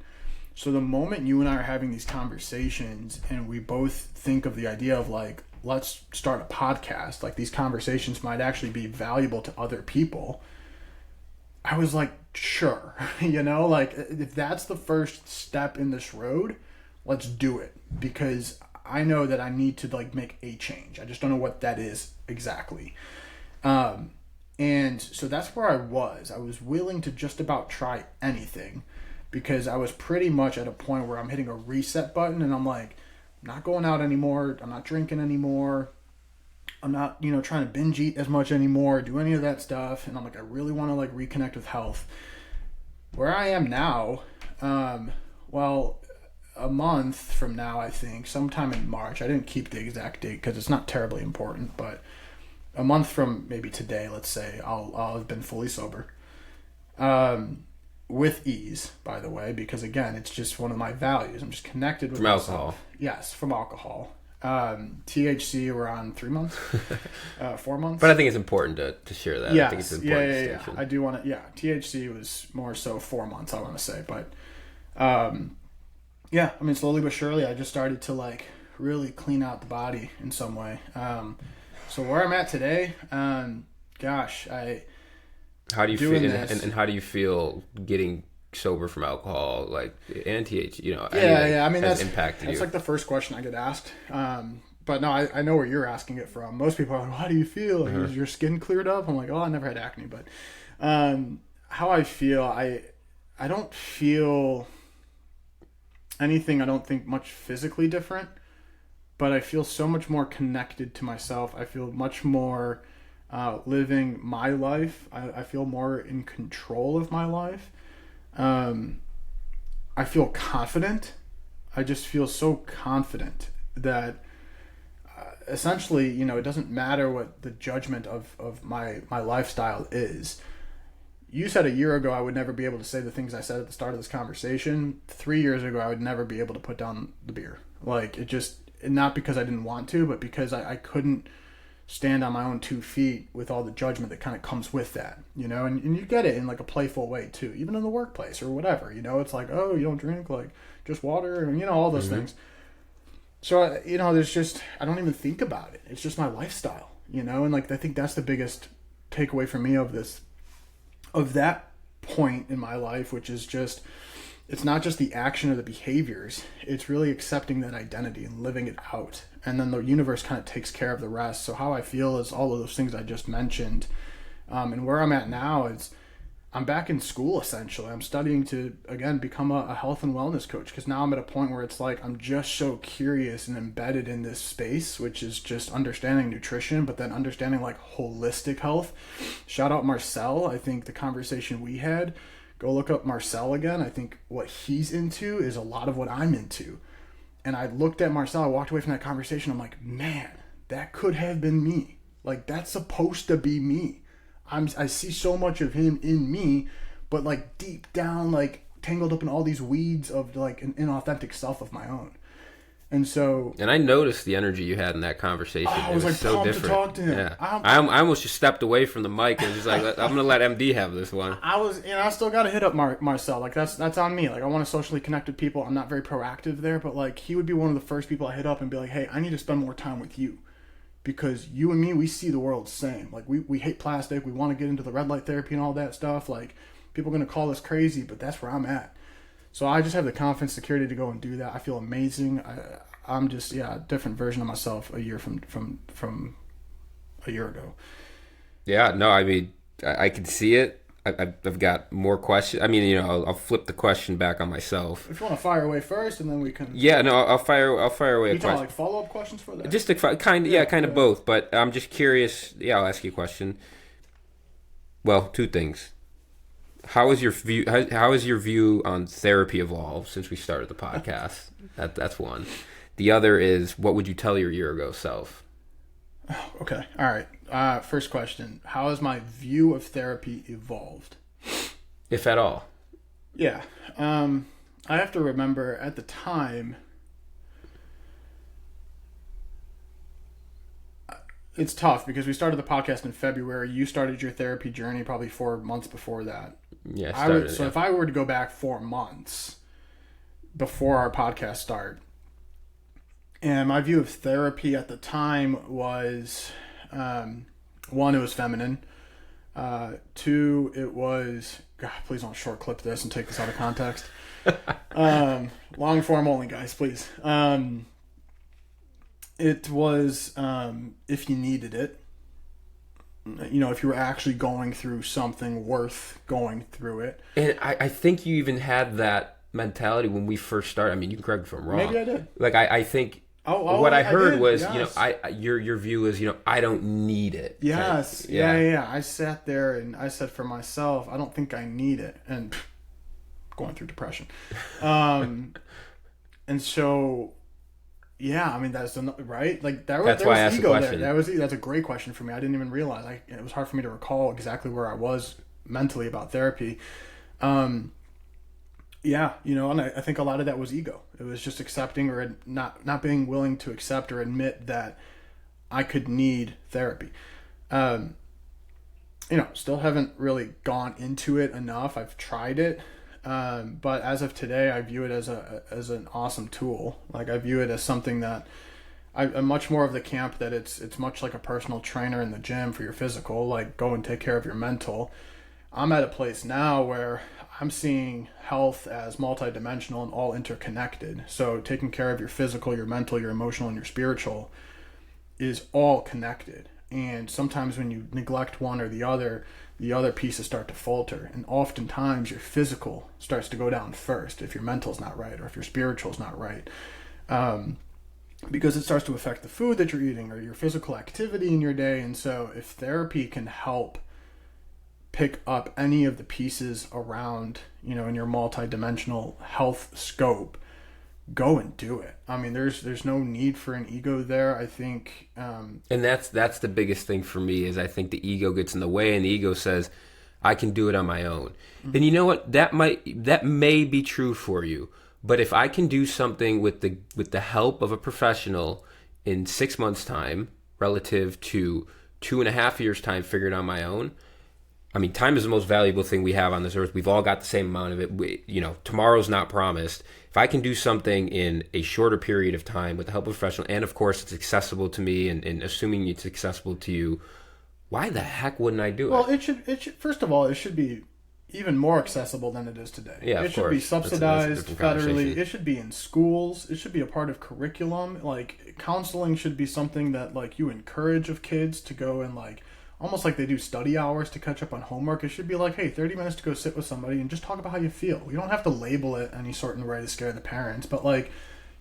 So the moment you and I are having these conversations and we both think of the idea of like, let's start a podcast, like these conversations might actually be valuable to other people, I was like, sure, you know, like if that's the first step in this road, let's do it, because I know that I need to like make a change. I just don't know what that is exactly. And so that's where I was. I was willing to just about try anything because I was pretty much at a point where I'm hitting a reset button and I'm like, I'm not going out anymore. I'm not drinking anymore. I'm not, you know, trying to binge eat as much anymore, do any of that stuff. And I'm like, I really want to like reconnect with health. Where I am now, well, a month from now, I think, sometime in March, I didn't keep the exact date because it's not terribly important, but a month from maybe today, let's say, I'll have been fully sober. With ease, by the way, because again, it's just one of my values. I'm just connected with From myself. alcohol. Yes, from alcohol. THC, we're on 3 months, 4 months. But I think it's important to share that. Yes, I think it's an important yeah. distinction. I do want to. Yeah, THC was more so 4 months, I want to say, but yeah. I mean, slowly but surely, I just started to like really clean out the body in some way. So where I'm at today, gosh, How do you feel, this. and how do you feel getting sober from alcohol, like, and THC, you know, yeah. I mean, has that's impacted that's you? like the first question I get asked. But no, I know where you're asking it from. Most people are like, how do you feel? Like, is your skin cleared up? I'm like, oh, I never had acne, but how I feel, I don't feel anything, I don't think much physically different, but I feel so much more connected to myself. I feel much more living my life. I feel more in control of my life. I feel confident. I just feel so confident that essentially, you know, it doesn't matter what the judgment of my lifestyle is. You said a year ago I would never be able to say the things I said at the start of this conversation. 3 years ago I would never be able to put down the beer. Like, it just, not because I didn't want to, but because I couldn't stand on my own 2 feet with all the judgment that kind of comes with that, you know, and you get it in like a playful way too, even in the workplace or whatever, you know, it's like, oh, you don't drink, like just water, and you know, all those things. So, you know, there's just, I don't even think about it. It's just my lifestyle, you know, and like, I think that's the biggest takeaway for me of this, of that point in my life, which is just, it's not just the action or the behaviors, it's really accepting that identity and living it out. And then the universe kind of takes care of the rest. So how I feel is all of those things I just mentioned. And where I'm at now is I'm back in school essentially. I'm studying to again become a health and wellness coach because now I'm at a point where it's like I'm just so curious and embedded in this space, which is just understanding nutrition, but then understanding like holistic health. Shout out Marcel. I think the conversation we had, go look up Marcel again. I think what he's into is a lot of what I'm into. And I looked at Marcel, I walked away from that conversation. I'm like, man, that could have been me. Like that's supposed to be me. I see so much of him in me, but like deep down, like tangled up in all these weeds of like an inauthentic self of my own. And so, and I noticed the energy you had in that conversation. I was like so pumped different. to talk to him. Yeah. I almost just stepped away from the mic and was like, I'm gonna let MD have this one. I still got to hit up Marcel. Like that's on me. Like I want to socially connect with people. I'm not very proactive there, but like he would be one of the first people I hit up and be like, hey, I need to spend more time with you. Because you and me, we see the world the same. Like, we hate plastic. We want to get into the red light therapy and all that stuff. Like, people are going to call us crazy, but that's where I'm at. So I just have the confidence, security to go and do that. I feel amazing. I'm just, a different version of myself a year from a year ago. Yeah, no, I mean, I can see it. I've got more questions. I mean, I'll flip the question back on myself. If you want to fire away first, and then we can. Yeah, no, I'll fire away. You talking like follow-up questions for that? Just kind of both. But I'm just curious. Yeah, I'll ask you a question. Well, two things. How is your view? How is your view on therapy evolved since we started the podcast? That's one. The other is, what would you tell your year ago self? Okay. All right. First question. How has my view of therapy evolved? If at all. Yeah. I have to remember at the time, it's tough because we started the podcast in February. You started your therapy journey probably 4 months before that. Yeah. If I were to go back 4 months before our podcast start, and my view of therapy at the time was, one, it was feminine. Two, it was, God, please don't short clip this and take this out of context. Long form only, guys, please. It was, if you needed it, if you were actually going through something worth going through it. And I think you even had that mentality when we first started. I mean, you can correct me if I'm wrong. Maybe I did. Like, I think... what I heard was, yes. Your view is, I don't need it. Yes. Yeah. I sat there and I said for myself, I don't think I need it. And going through depression. And so, yeah, I mean, that's right. Like that's why I asked ego the question. That's a great question for me. I didn't even realize. It was hard for me to recall exactly where I was mentally about therapy. Yeah, and I think a lot of that was ego. It was just accepting or not being willing to accept or admit that I could need therapy. Still haven't really gone into it enough. I've tried it, but as of today, I view it as an awesome tool. Like I view it as something that I'm much more of the camp that it's much like a personal trainer in the gym for your physical. Like go and take care of your mental. I'm at a place now where I'm seeing health as multidimensional and all interconnected. So taking care of your physical, your mental, your emotional, and your spiritual is all connected. And sometimes when you neglect one or the other pieces start to falter. And oftentimes your physical starts to go down first if your mental's not right or if your spiritual's not right. Because it starts to affect the food that you're eating or your physical activity in your day. And so if therapy can help pick up any of the pieces around, in your multidimensional health scope, go and do it. I mean, there's no need for an ego there. I think, and that's the biggest thing for me is I think the ego gets in the way, and the ego says, I can do it on my own. Mm-hmm. And you know what? That may be true for you, but if I can do something with the help of a professional in 6 months' time, relative to 2.5 years' time, figured on my own. I mean, time is the most valuable thing we have on this earth. We've all got the same amount of it. Tomorrow's not promised. If I can do something in a shorter period of time with the help of a professional, and of course it's accessible to me, and assuming it's accessible to you, why the heck wouldn't I do it? Well, it should. First of all, it should be even more accessible than it is today. Yeah, it should be subsidized federally. It should be in schools. It should be a part of curriculum. Like counseling should be something that like you encourage of kids to go and like almost like they do study hours to catch up on homework. It should be like, hey, 30 minutes to go sit with somebody and just talk about how you feel. You don't have to label it any certain way to scare the parents, but like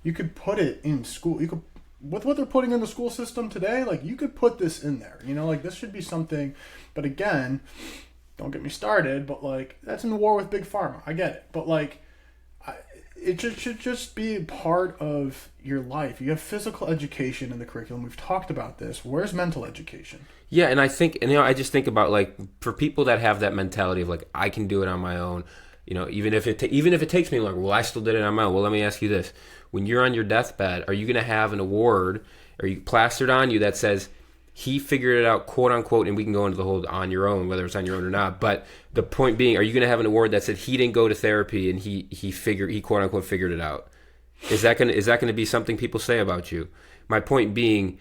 you could put it in school. You could, with what they're putting in the school system today, like you could put this in there. You know, like this should be something. But again, don't get me started, but like that's in the war with Big Pharma. I get it. But like it should just be part of your life. You have physical education in the curriculum. We've talked about this. Where's mental education? Yeah, and I think, and I just think about like for people that have that mentality of like I can do it on my own. Even if it takes me longer, well, I still did it on my own. Well, let me ask you this: when you're on your deathbed, are you going to have an award, or you plastered on you that says he figured it out, quote unquote, and we can go into the whole on your own, whether it's on your own or not. But the point being, are you going to have an award that said he didn't go to therapy and he quote unquote figured it out? Is that going to be something people say about you? My point being,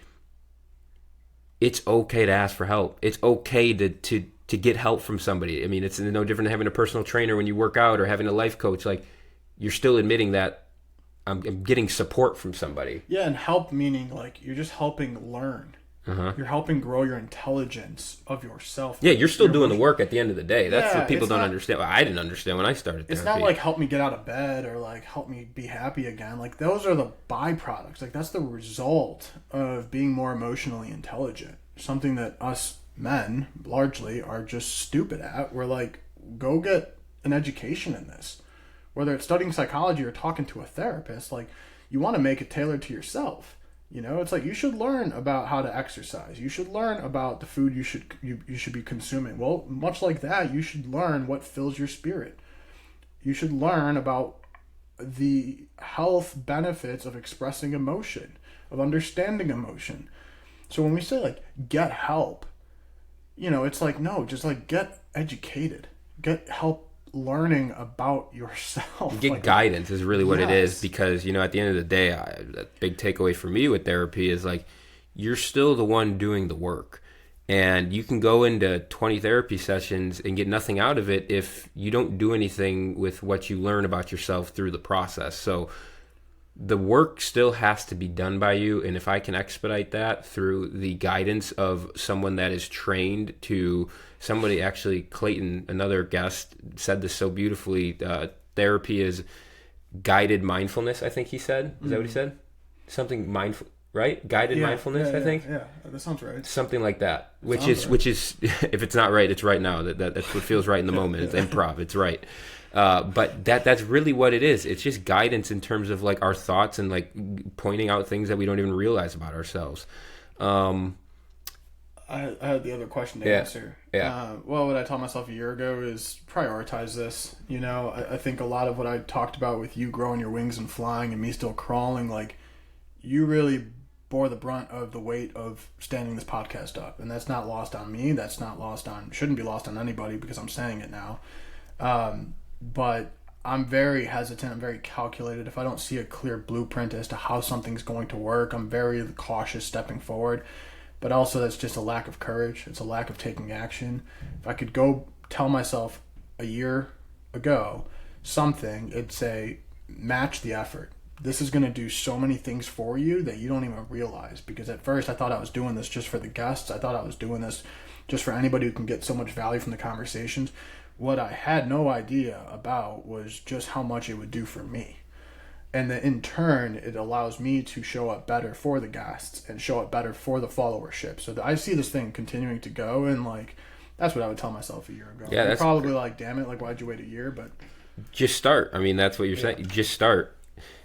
it's okay to ask for help. It's okay to get help from somebody. I mean, it's no different than having a personal trainer when you work out or having a life coach. Like, you're still admitting that I'm getting support from somebody. Yeah, and help meaning like you're just helping learn. Uh-huh. You're helping grow your intelligence of yourself. Yeah, you're still doing the work at the end of the day. That's what people don't understand. Well, I didn't understand when I started therapy. It's not like help me get out of bed or like help me be happy again. Like those are the byproducts. Like that's the result of being more emotionally intelligent. Something that us men largely are just stupid at. We're like, go get an education in this. Whether it's studying psychology or talking to a therapist, like you want to make it tailored to yourself. It's like you should learn about how to exercise. You should learn about the food you should be consuming. Well, much like that, you should learn what fills your spirit. You should learn about the health benefits of expressing emotion, of understanding emotion. So when we say like get help, it's like no, just like get educated, get help learning about yourself. Get like, guidance is really what yes. it is, because at the end of the day, the big takeaway for me with therapy is like you're still the one doing the work, and you can go into 20 therapy sessions and get nothing out of it if you don't do anything with what you learn about yourself through the process. So the work still has to be done by you, and if I can expedite that through the guidance of someone that is trained to somebody, actually Clayton, another guest, said this so beautifully, therapy is guided mindfulness, I think he said. Is that what he said? Something mindful, right? Guided mindfulness, I think. Yeah, that sounds right. Something like that, which is if it's not right, it's right now. That's what feels right in the moment. It's improv. It's right. But that's really what it is. It's just guidance in terms of like our thoughts and like pointing out things that we don't even realize about ourselves. I had the other question to answer. Yeah. Well, what I told myself a year ago is prioritize this. I think a lot of what I talked about with you growing your wings and flying and me still crawling, like you really bore the brunt of the weight of standing this podcast up. And that's not lost on me. That's not shouldn't be lost on anybody because I'm saying it now. But I'm very hesitant. I'm very calculated. If I don't see a clear blueprint as to how something's going to work, I'm very cautious stepping forward. But also that's just a lack of courage. It's a lack of taking action. If I could go tell myself a year ago something, it'd say, match the effort. This is going to do so many things for you that you don't even realize. Because at first I thought I was doing this just for the guests. I thought I was doing this just for anybody who can get so much value from the conversations. What I had no idea about was just how much it would do for me. And then in turn, it allows me to show up better for the guests and show up better for the followership. So I see this thing continuing to go, and like that's what I would tell myself a year ago. Yeah, that's probably like, damn it, like why'd you wait a year? But just start. I mean, that's what you're saying. Just start.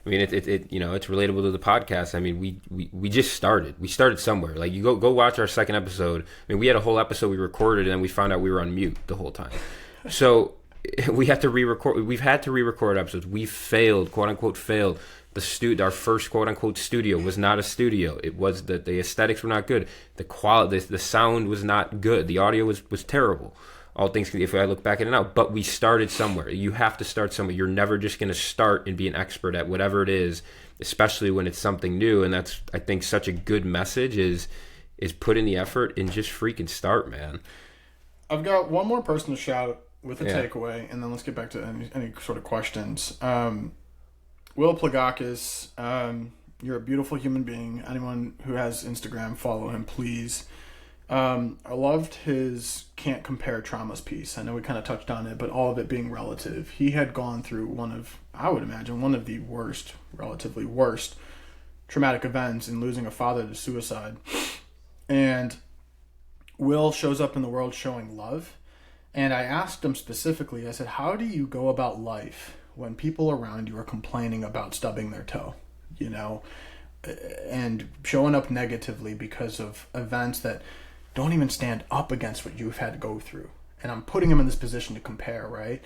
I mean, it's relatable to the podcast. I mean, we just started. We started somewhere. Like you go watch our second episode. I mean, we had a whole episode we recorded, and then we found out we were on mute the whole time. So we had to re-record. We've had to re-record episodes. We failed, quote unquote, failed. Our first quote unquote studio was not a studio. It was the aesthetics were not good. The quality, the sound was not good. The audio was terrible. All things, if I look back at it now, but we started somewhere. You have to start somewhere. You're never just going to start and be an expert at whatever it is, especially when it's something new. And that's, I think, such a good message is put in the effort and just freaking start, man. I've got one more person to shout with a takeaway, and then let's get back to any sort of questions. Will Plagakis, you're a beautiful human being. Anyone who has Instagram, follow him, please. I loved his can't compare traumas piece. I know we kind of touched on it, but all of it being relative. He had gone through one of, I would imagine, one of the worst, relatively worst traumatic events in losing a father to suicide. And Will shows up in the world showing love. And I asked him specifically, I said, how do you go about life when people around you are complaining about stubbing their toe? You know, and showing up negatively because of events that don't even stand up against what you've had to go through. And I'm putting him in this position to compare, right?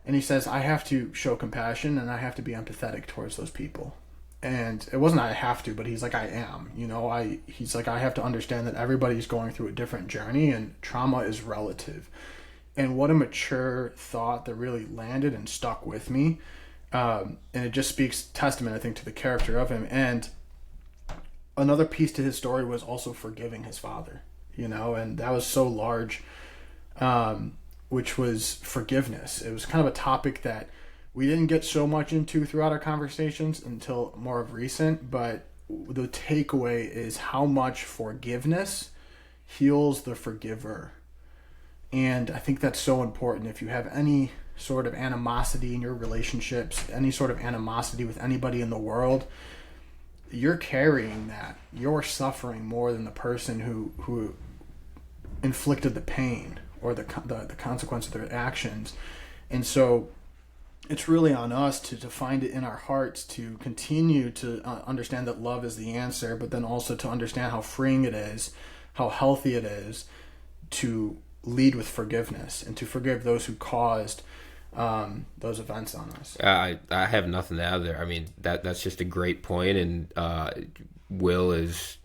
And he says, I have to show compassion and I have to be empathetic towards those people. And it wasn't I have to, but he's like, I am. You know, he's like, I have to understand that everybody's going through a different journey and trauma is relative. And what a mature thought that really landed and stuck with me. And it just speaks testament, I think, to the character of him. And another piece to his story was also forgiving his father, you know, and that was so large, which was forgiveness. It was kind of a topic that we didn't get so much into throughout our conversations until more of recent, but the takeaway is how much forgiveness heals the forgiver. And I think that's so important. If you have any sort of animosity in your relationships, any sort of animosity with anybody in the world, you're carrying that. You're suffering more than the person who inflicted the pain or the consequence of their actions. And so it's really on us to find it in our hearts to continue to understand that love is the answer, but then also to understand how freeing it is, how healthy it is to lead with forgiveness and to forgive those who caused those events on us. I have nothing to add there. I mean, that's just a great point, and Will is,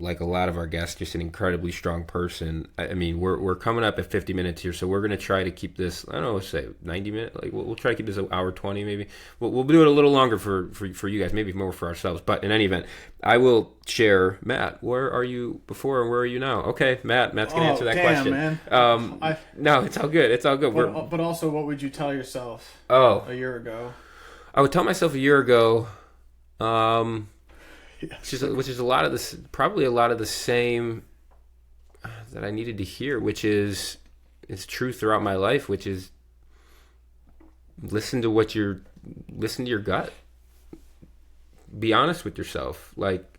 like a lot of our guests, just an incredibly strong person. I mean, we're coming up at 50 minutes here, so we're going to try to keep this, I don't know, say 90 minutes. Like we'll try to keep this an hour 20 maybe. We'll do it a little longer for you guys, maybe more for ourselves. But in any event, I will share. Matt, where are you before and where are you now? Okay, Matt's going to answer that question. Man. No, it's all good. It's all good. But also, what would you tell yourself a year ago? I would tell myself a year ago, Yes. which is a lot of this, probably a lot of the same that I needed to hear, which is true throughout my life, which is listen to your gut. Be honest with yourself. Like,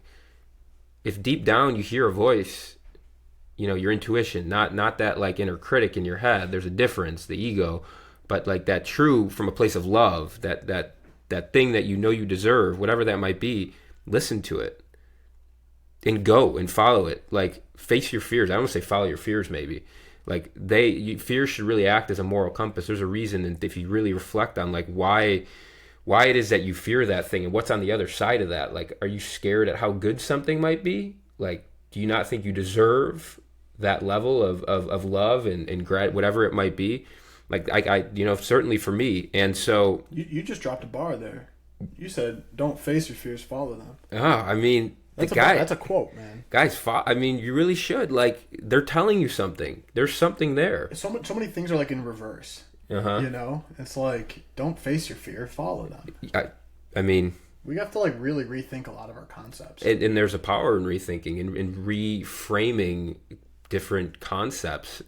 if deep down you hear a voice, you know, your intuition, not that like inner critic in your head. There's a difference, the ego, but like that true from a place of love, that thing that you know you deserve, whatever that might be. Listen to it and go and follow it. Like, face your fears. I don't want to say follow your fears, maybe. Like, fears should really act as a moral compass. There's a reason, and if you really reflect on like why it is that you fear that thing and what's on the other side of that. Like, are you scared at how good something might be? Like, do you not think you deserve that level of love and whatever it might be? Like, I you know, certainly for me. And so you just dropped a bar there. You said, "Don't face your fears, follow them." I mean, that's a quote, man. Guys, I mean, you really should. Like, they're telling you something. There's something there. So many things are like in reverse. You know, it's like, don't face your fear, follow them. I mean, we have to like really rethink a lot of our concepts. And there's a power in rethinking and reframing different concepts.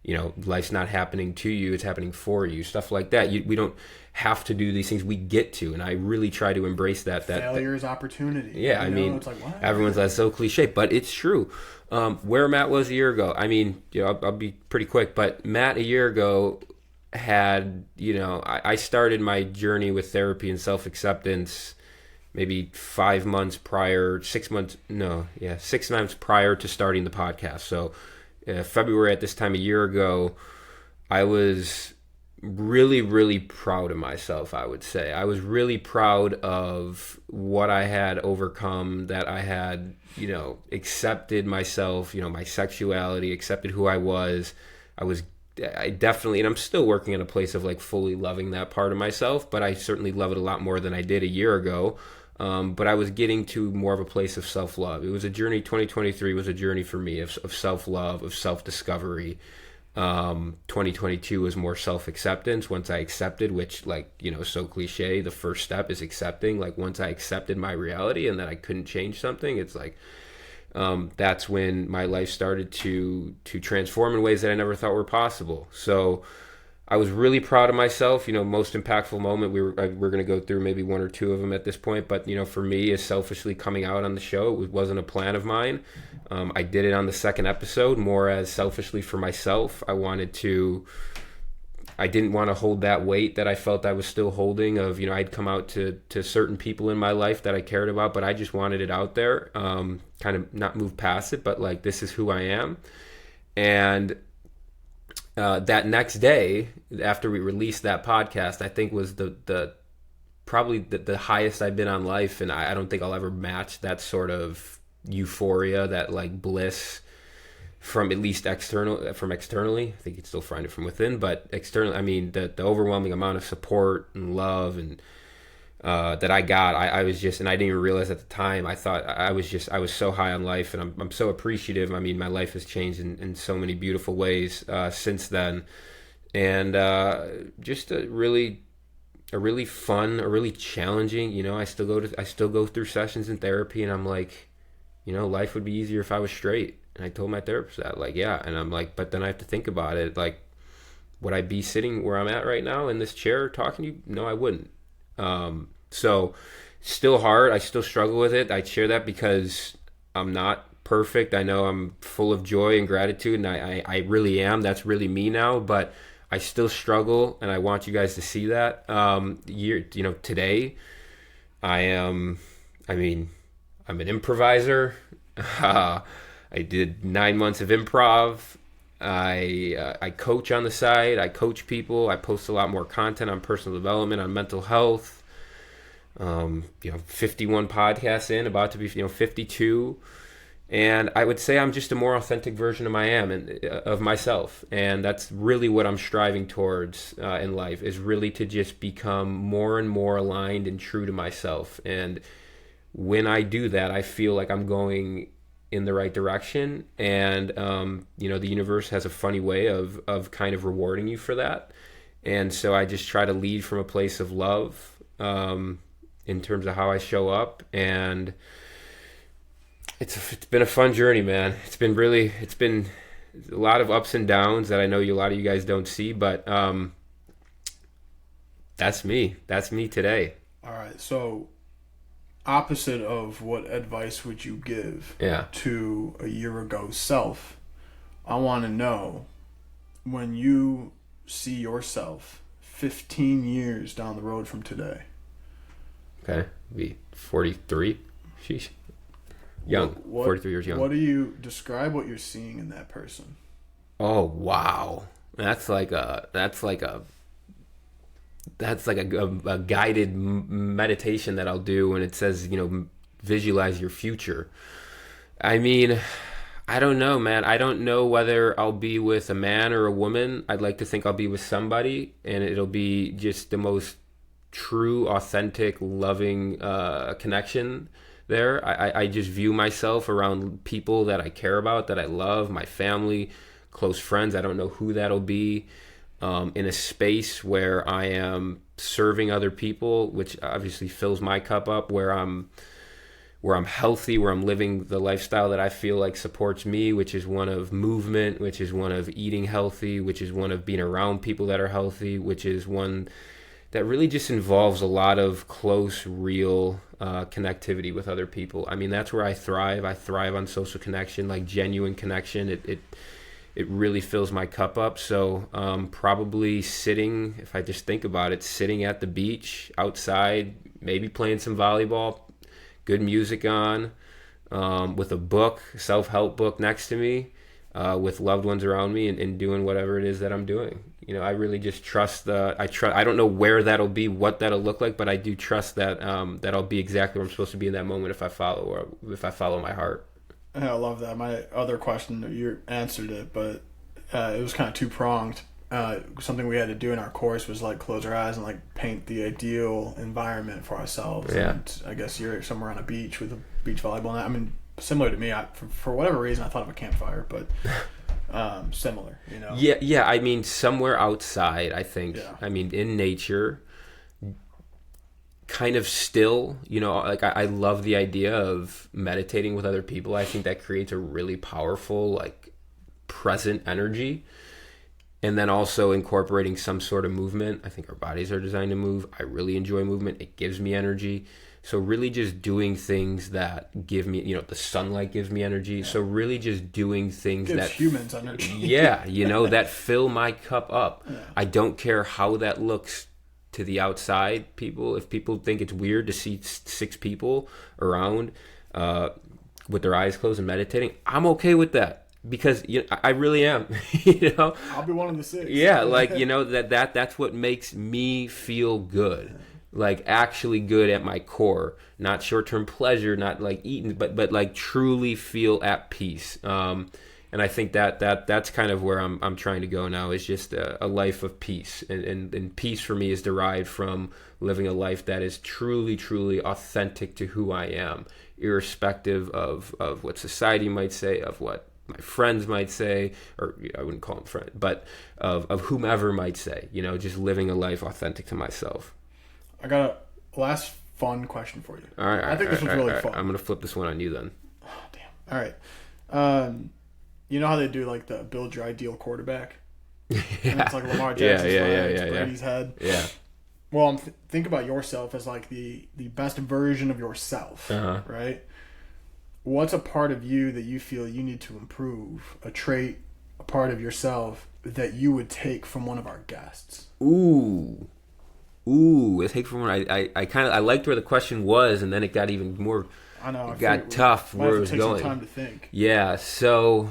You know, life's not happening to you, it's happening for you, stuff like that. We don't have to do these things, we get to, and I really try to embrace that failure is opportunity. Yeah, I mean, it's like, what? Everyone's that's so cliche, but it's true. Where Matt was a year ago, I mean, you know, I'll be pretty quick, but Matt a year ago had, you know, I started my journey with therapy and self-acceptance maybe 6 months prior to starting the podcast. So February at this time a year ago, I was really, really proud of myself, I would say. I was really proud of what I had overcome, that I had, you know, accepted myself, you know, my sexuality, accepted who I was. I definitely, and I'm still working in a place of like fully loving that part of myself, but I certainly love it a lot more than I did a year ago. But I was getting to more of a place of self-love. It was a journey. 2023 was a journey for me of self-love, of self-discovery. 2022 was more self-acceptance. Once I accepted, which, like, you know, so cliche, the first step is accepting. Like, once I accepted my reality and that I couldn't change something, it's like, that's when my life started to transform in ways that I never thought were possible. So I was really proud of myself. Most impactful moment, we're going to go through maybe one or two of them at this point, but for me, is selfishly coming out on the show. It wasn't a plan of mine. I did it on the second episode more as selfishly for myself. I didn't want to hold that weight that I felt I was still holding of, I'd come out to certain people in my life that I cared about, but I just wanted it out there, kind of not move past it, but like, this is who I am. And that next day, after we released that podcast, I think was probably the highest I've been on life. And I don't think I'll ever match that sort of euphoria, that like bliss from at least externally. I think you'd still find it from within, but externally, I mean, the overwhelming amount of support and love and that I got, I was just, and I didn't even realize at the time, I thought I was so high on life, and I'm so appreciative. I mean, my life has changed in so many beautiful ways since then. And just a really fun, a really challenging, I still go through sessions in therapy, and I'm like, life would be easier if I was straight. And I told my therapist that, like, yeah. And I'm like, but then I have to think about it. Like, would I be sitting where I'm at right now in this chair talking to you? No, I wouldn't. So still hard. I still struggle with it. I share that because I'm not perfect. I know I'm full of joy and gratitude, and I really am. That's really me now, but I still struggle, and I want you guys to see that. Today I'm an improviser. I did 9 months of improv. I coach on the side. I coach people. I post a lot more content on personal development, on mental health. 51 podcasts in, about to be 52. And I would say I'm just a more authentic version of myself. And that's really what I'm striving towards in life, is really to just become more and more aligned and true to myself. And when I do that, I feel like I'm going in the right direction. And the universe has a funny way of kind of rewarding you for that. And so I just try to lead from a place of love in terms of how I show up. And it's been a fun journey, man. It's been a lot of ups and downs that I know a lot of you guys don't see, but that's me today. All right, so opposite of what advice would you give to a year ago self, I want to know, when you see yourself 15 years down the road from today. Okay, be 43. Sheesh. Young. 43 years young. What do you describe what you're seeing in that person? Oh, wow. That's like a guided meditation that I'll do when it says, visualize your future. I mean, I don't know, man. I don't know whether I'll be with a man or a woman. I'd like to think I'll be with somebody, and it'll be just the most true, authentic, loving connection there. I just view myself around people that I care about, that I love, my family, close friends. I don't know who that'll be. In a space where I am serving other people, which obviously fills my cup up, where I'm healthy, where I'm living the lifestyle that I feel like supports me, which is one of movement, which is one of eating healthy, which is one of being around people that are healthy, which is one that really just involves a lot of close, real connectivity with other people. I mean, that's where I thrive. I thrive on social connection, like genuine connection. It really fills my cup up. So probably sitting, if I just think about it, sitting at the beach, outside, maybe playing some volleyball, good music on, with a book, self-help book next to me, with loved ones around me, and doing whatever it is that I'm doing. I really just trust I don't know where that'll be, what that'll look like, but I do trust that that I'll be exactly where I'm supposed to be in that moment if I follow my heart. I love that. My other question, you answered it, but it was kind of two-pronged. Something we had to do in our course was like close our eyes and like paint the ideal environment for ourselves. Yeah. And I guess you're somewhere on a beach with a beach volleyball net. I mean, similar to me. For whatever reason, I thought of a campfire, but similar. Yeah. I mean, somewhere outside. I think. Yeah. I mean, in nature. kind of still, like I love the idea of meditating with other people. I think that creates a really powerful, like, present energy. And then also incorporating some sort of movement. I think our bodies are designed to move. I really enjoy movement. It gives me energy. So really just doing things that give me, the sunlight gives me energy. So really just doing things Gives that humans energy. yeah, that fill my cup up. Yeah. I don't care how that looks to the outside people. If people think it's weird to see 6 people around with their eyes closed and meditating, I'm okay with that. Because I really am, I'll be one of the 6. Yeah, like that's what makes me feel good, like actually good at my core, not short-term pleasure, not like eating, but like truly feel at peace. And I think that's kind of where I'm trying to go now, is just a life of peace, and peace for me is derived from living a life that is truly, truly authentic to who I am, irrespective of what society might say, of what my friends might say, or I wouldn't call them friends, but of whomever might say, just living a life authentic to myself. I got a last fun question for you. All right. I think this one's really fun. I'm going to flip this one on you then. Oh, damn. All right. You know how they do like the build your ideal quarterback? Yeah. And it's like Lamar Jackson's yeah. Brady's head. Yeah. Well, think about yourself as like the best version of yourself, right? What's a part of you that you feel you need to improve, a trait, a part of yourself that you would take from one of our guests? Ooh, take from one. I liked where the question was, and then it got even more. I know. It got tough where it was going. Some time to think. Yeah. So,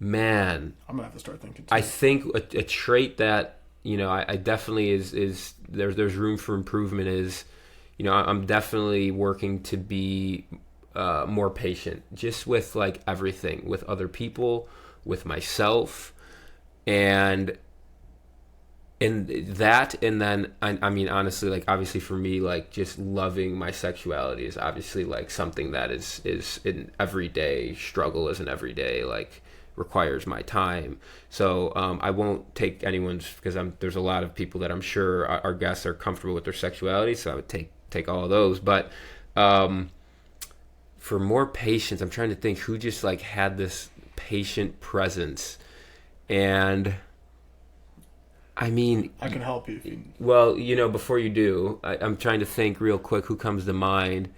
man, I'm gonna have to start thinking too. I think a trait that I definitely is there's room for improvement is, I'm definitely working to be more patient, just with like everything, with other people, with myself, and that, and then I mean honestly, like obviously for me, like just loving my sexuality is obviously like something that is an everyday struggle, is an everyday like requires my time. So I won't take anyone's, because there's a lot of people that I'm sure our guests are comfortable with their sexuality, so I would take all of those, but for more patience, I'm trying to think who just like had this patient presence. And I mean, I can help you. Well, before you do, I'm trying to think real quick who comes to mind.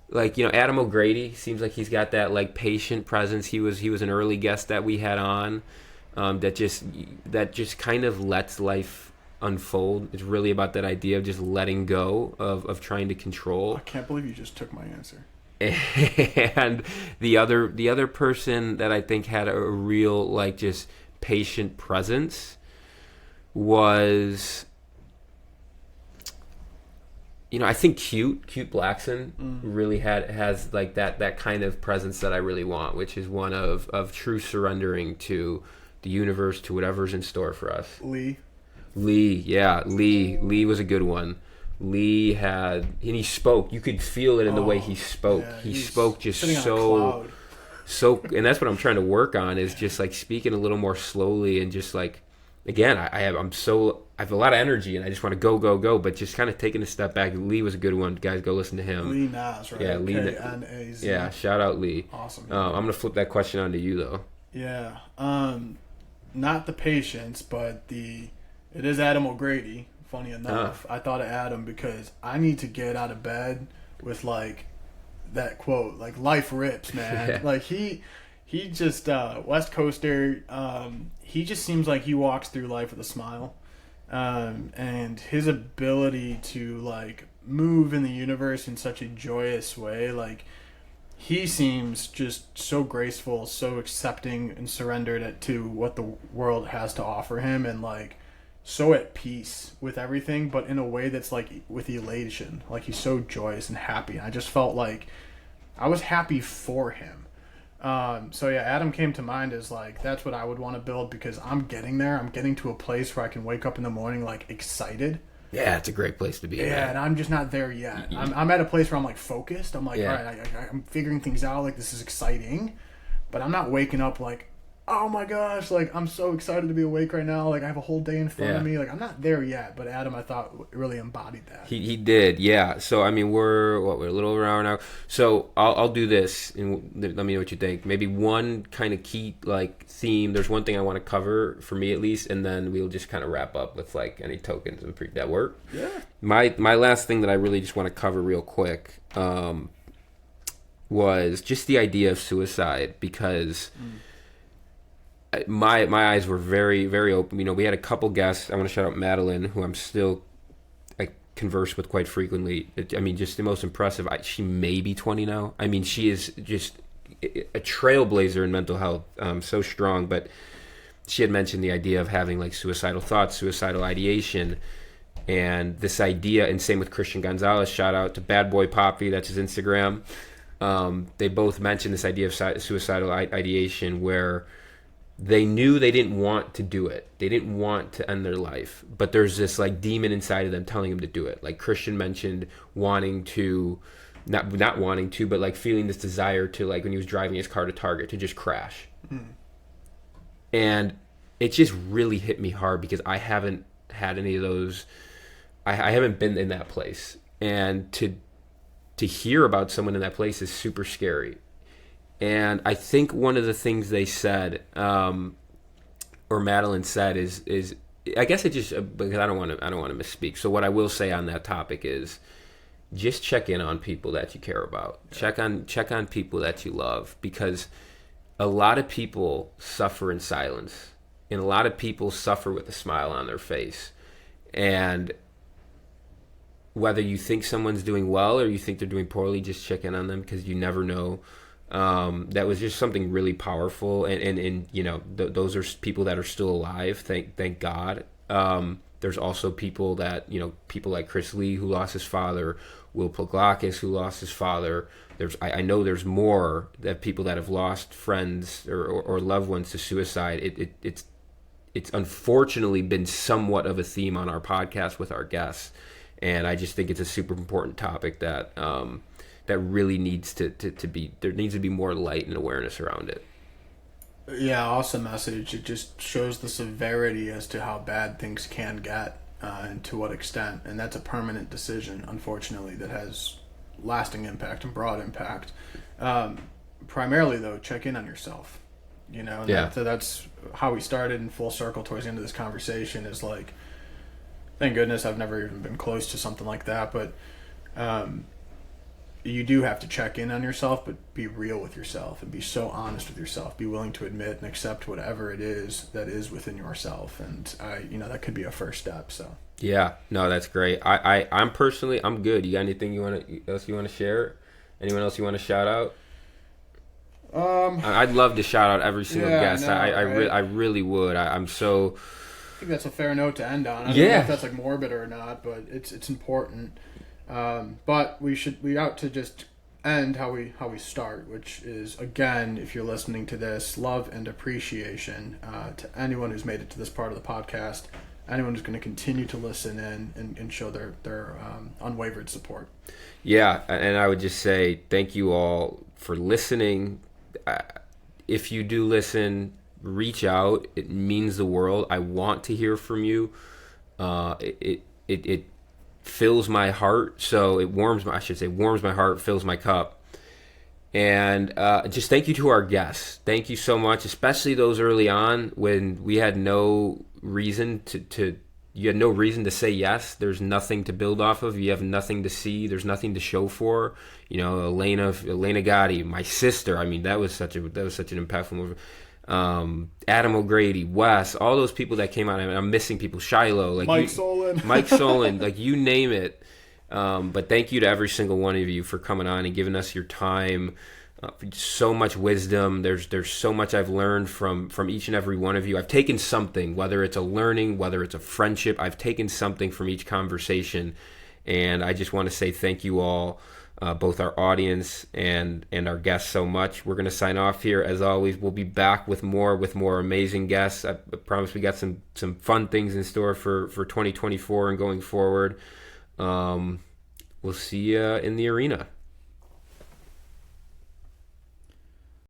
Like, Adam O'Grady seems like he's got that like patient presence. He was an early guest that we had on, that just kind of lets life unfold. It's really about that idea of just letting go of trying to control. I can't believe you just took my answer. And the other person that I think had a real like just patient presence was, I think Cute Blackson really has like that kind of presence that I really want, which is one of true surrendering to the universe, to whatever's in store for us. Lee, yeah, Lee was a good one. Lee had, and he spoke. You could feel it in the way he spoke. Yeah, he spoke just so, and that's what I'm trying to work on, is just like speaking a little more slowly, and just like, again, I have a lot of energy, and I just want to go, but just kind of taking a step back. Lee was a good one, guys. Go listen to him. Lee Nas, right? Yeah, Lee. K-N-A-Z. Yeah, shout out Lee. Awesome. I'm gonna flip that question on to you though. Yeah, not the patience, but it is Adam O'Grady. Funny enough, I thought of Adam because I need to get out of bed with like that quote, like life rips, man. Yeah. Like he just West Coaster. He just seems like he walks through life with a smile, and his ability to like move in the universe in such a joyous way, like he seems just so graceful, so accepting and surrendered to what the world has to offer him, and like so at peace with everything, but in a way that's like with elation. Like he's so joyous and happy. And I just felt like I was happy for him. So yeah, Adam came to mind as like, that's what I would want to build, because I'm getting there. I'm getting to a place where I can wake up in the morning like excited. Yeah, it's a great place to be. Yeah, man. and I'm just not there yet. I'm at a place where I'm like focused. I'm like, all right, I'm figuring things out. Like this is exciting, but I'm not waking up like, oh my gosh, like I'm so excited to be awake right now. Like I have a whole day in front of Yeah. me. Like I'm not there yet, but Adam, I thought really embodied that. He did, yeah. So I mean, we're a little over an hour now. So I'll do this, and let me know what you think. Maybe one kind of key like theme. There's one thing I want to cover for me at least, and then we'll just kind of wrap up with like any tokens and that work. Yeah. My last thing that I really just want to cover real quick was just the idea of suicide, because my eyes were very, very open. You know, we had a couple guests. I want to shout out Madeline, who I'm still converse with quite frequently. I mean, just the most impressive. She may be 20 now. I mean, she is just a trailblazer in mental health, so strong. But she had mentioned the idea of having like suicidal thoughts, suicidal ideation, and this idea. And same with Christian Gonzalez. Shout out to Bad Boy Poppy. That's his Instagram. They both mentioned this idea of suicidal ideation, where they knew they didn't want to do it. They didn't want to end their life. But there's this like demon inside of them telling them to do it. Like Christian mentioned wanting to, not wanting to, but like feeling this desire to, like when he was driving his car to Target, to just crash. And it just really hit me hard, because I haven't had any of those. I haven't been in that place. And to hear about someone in that place is super scary. And I think one of the things they said, or Madeline said, is I guess it just, because I don't want to misspeak. So what I will say on that topic is, just check in on people that you care about. Yeah. Check on people that you love, because a lot of people suffer in silence, and a lot of people suffer with a smile on their face. And whether you think someone's doing well or you think they're doing poorly, just check in on them, because you never know. That was just something really powerful, and you know, those are people that are still alive. Thank God. There's also people that, you know, people like Chris Lee, who lost his father, Will Puglakis, who lost his father. I know there's more that people that have lost friends or loved ones to suicide. It's unfortunately been somewhat of a theme on our podcast with our guests, and I just think it's a super important topic that that really needs to be, there needs to be more light and awareness around it. Yeah, awesome message. It just shows the severity as to how bad things can get, and to what extent. And that's a permanent decision, unfortunately, that has lasting impact and broad impact. Primarily, though, check in on yourself. You know, and yeah. That's how we started in full circle towards the end of this conversation, is like, thank goodness I've never even been close to something like that, but you do have to check in on yourself, but be real with yourself and be so honest with yourself. Be willing to admit and accept whatever it is that is within yourself, and you know, that could be a first step. So yeah, no, that's great. I'm personally, I'm good. You got anything else you want to share? Anyone else you want to shout out? I'd love to shout out every single guest. No, I really would. I'm so. I think that's a fair note to end on. I don't know if that's like morbid or not, but it's important. But we ought to just end how we start, which is, again, if you're listening to this, love and appreciation to anyone who's made it to this part of the podcast, anyone who's going to continue to listen in and show their unwavered support. Yeah, and I would just say thank you all for listening. If you do listen, reach out. It means the world. I want to hear from you. It fills my heart, so it warms my heart, fills my cup. And just thank you to our guests. Thank you so much, especially those early on when we had no reason you had no reason to say yes. There's nothing to build off of. You have nothing to see. There's nothing to show for. You know, Elena Gotti, my sister. I mean, that was such an impactful movie. Adam O'Grady, Wes, all those people that came out. I mean, I'm missing people. Shiloh, like Mike Solon, like you name it. But thank you to every single one of you for coming on and giving us your time. So much wisdom. There's so much I've learned from each and every one of you. I've taken something, whether it's a learning, whether it's a friendship. I've taken something from each conversation, and I just want to say thank you all. Both our audience and our guests so much. We're going to sign off here. As always, we'll be back with more amazing guests. I promise we got some fun things in store for 2024 and going forward. We'll see you in the arena.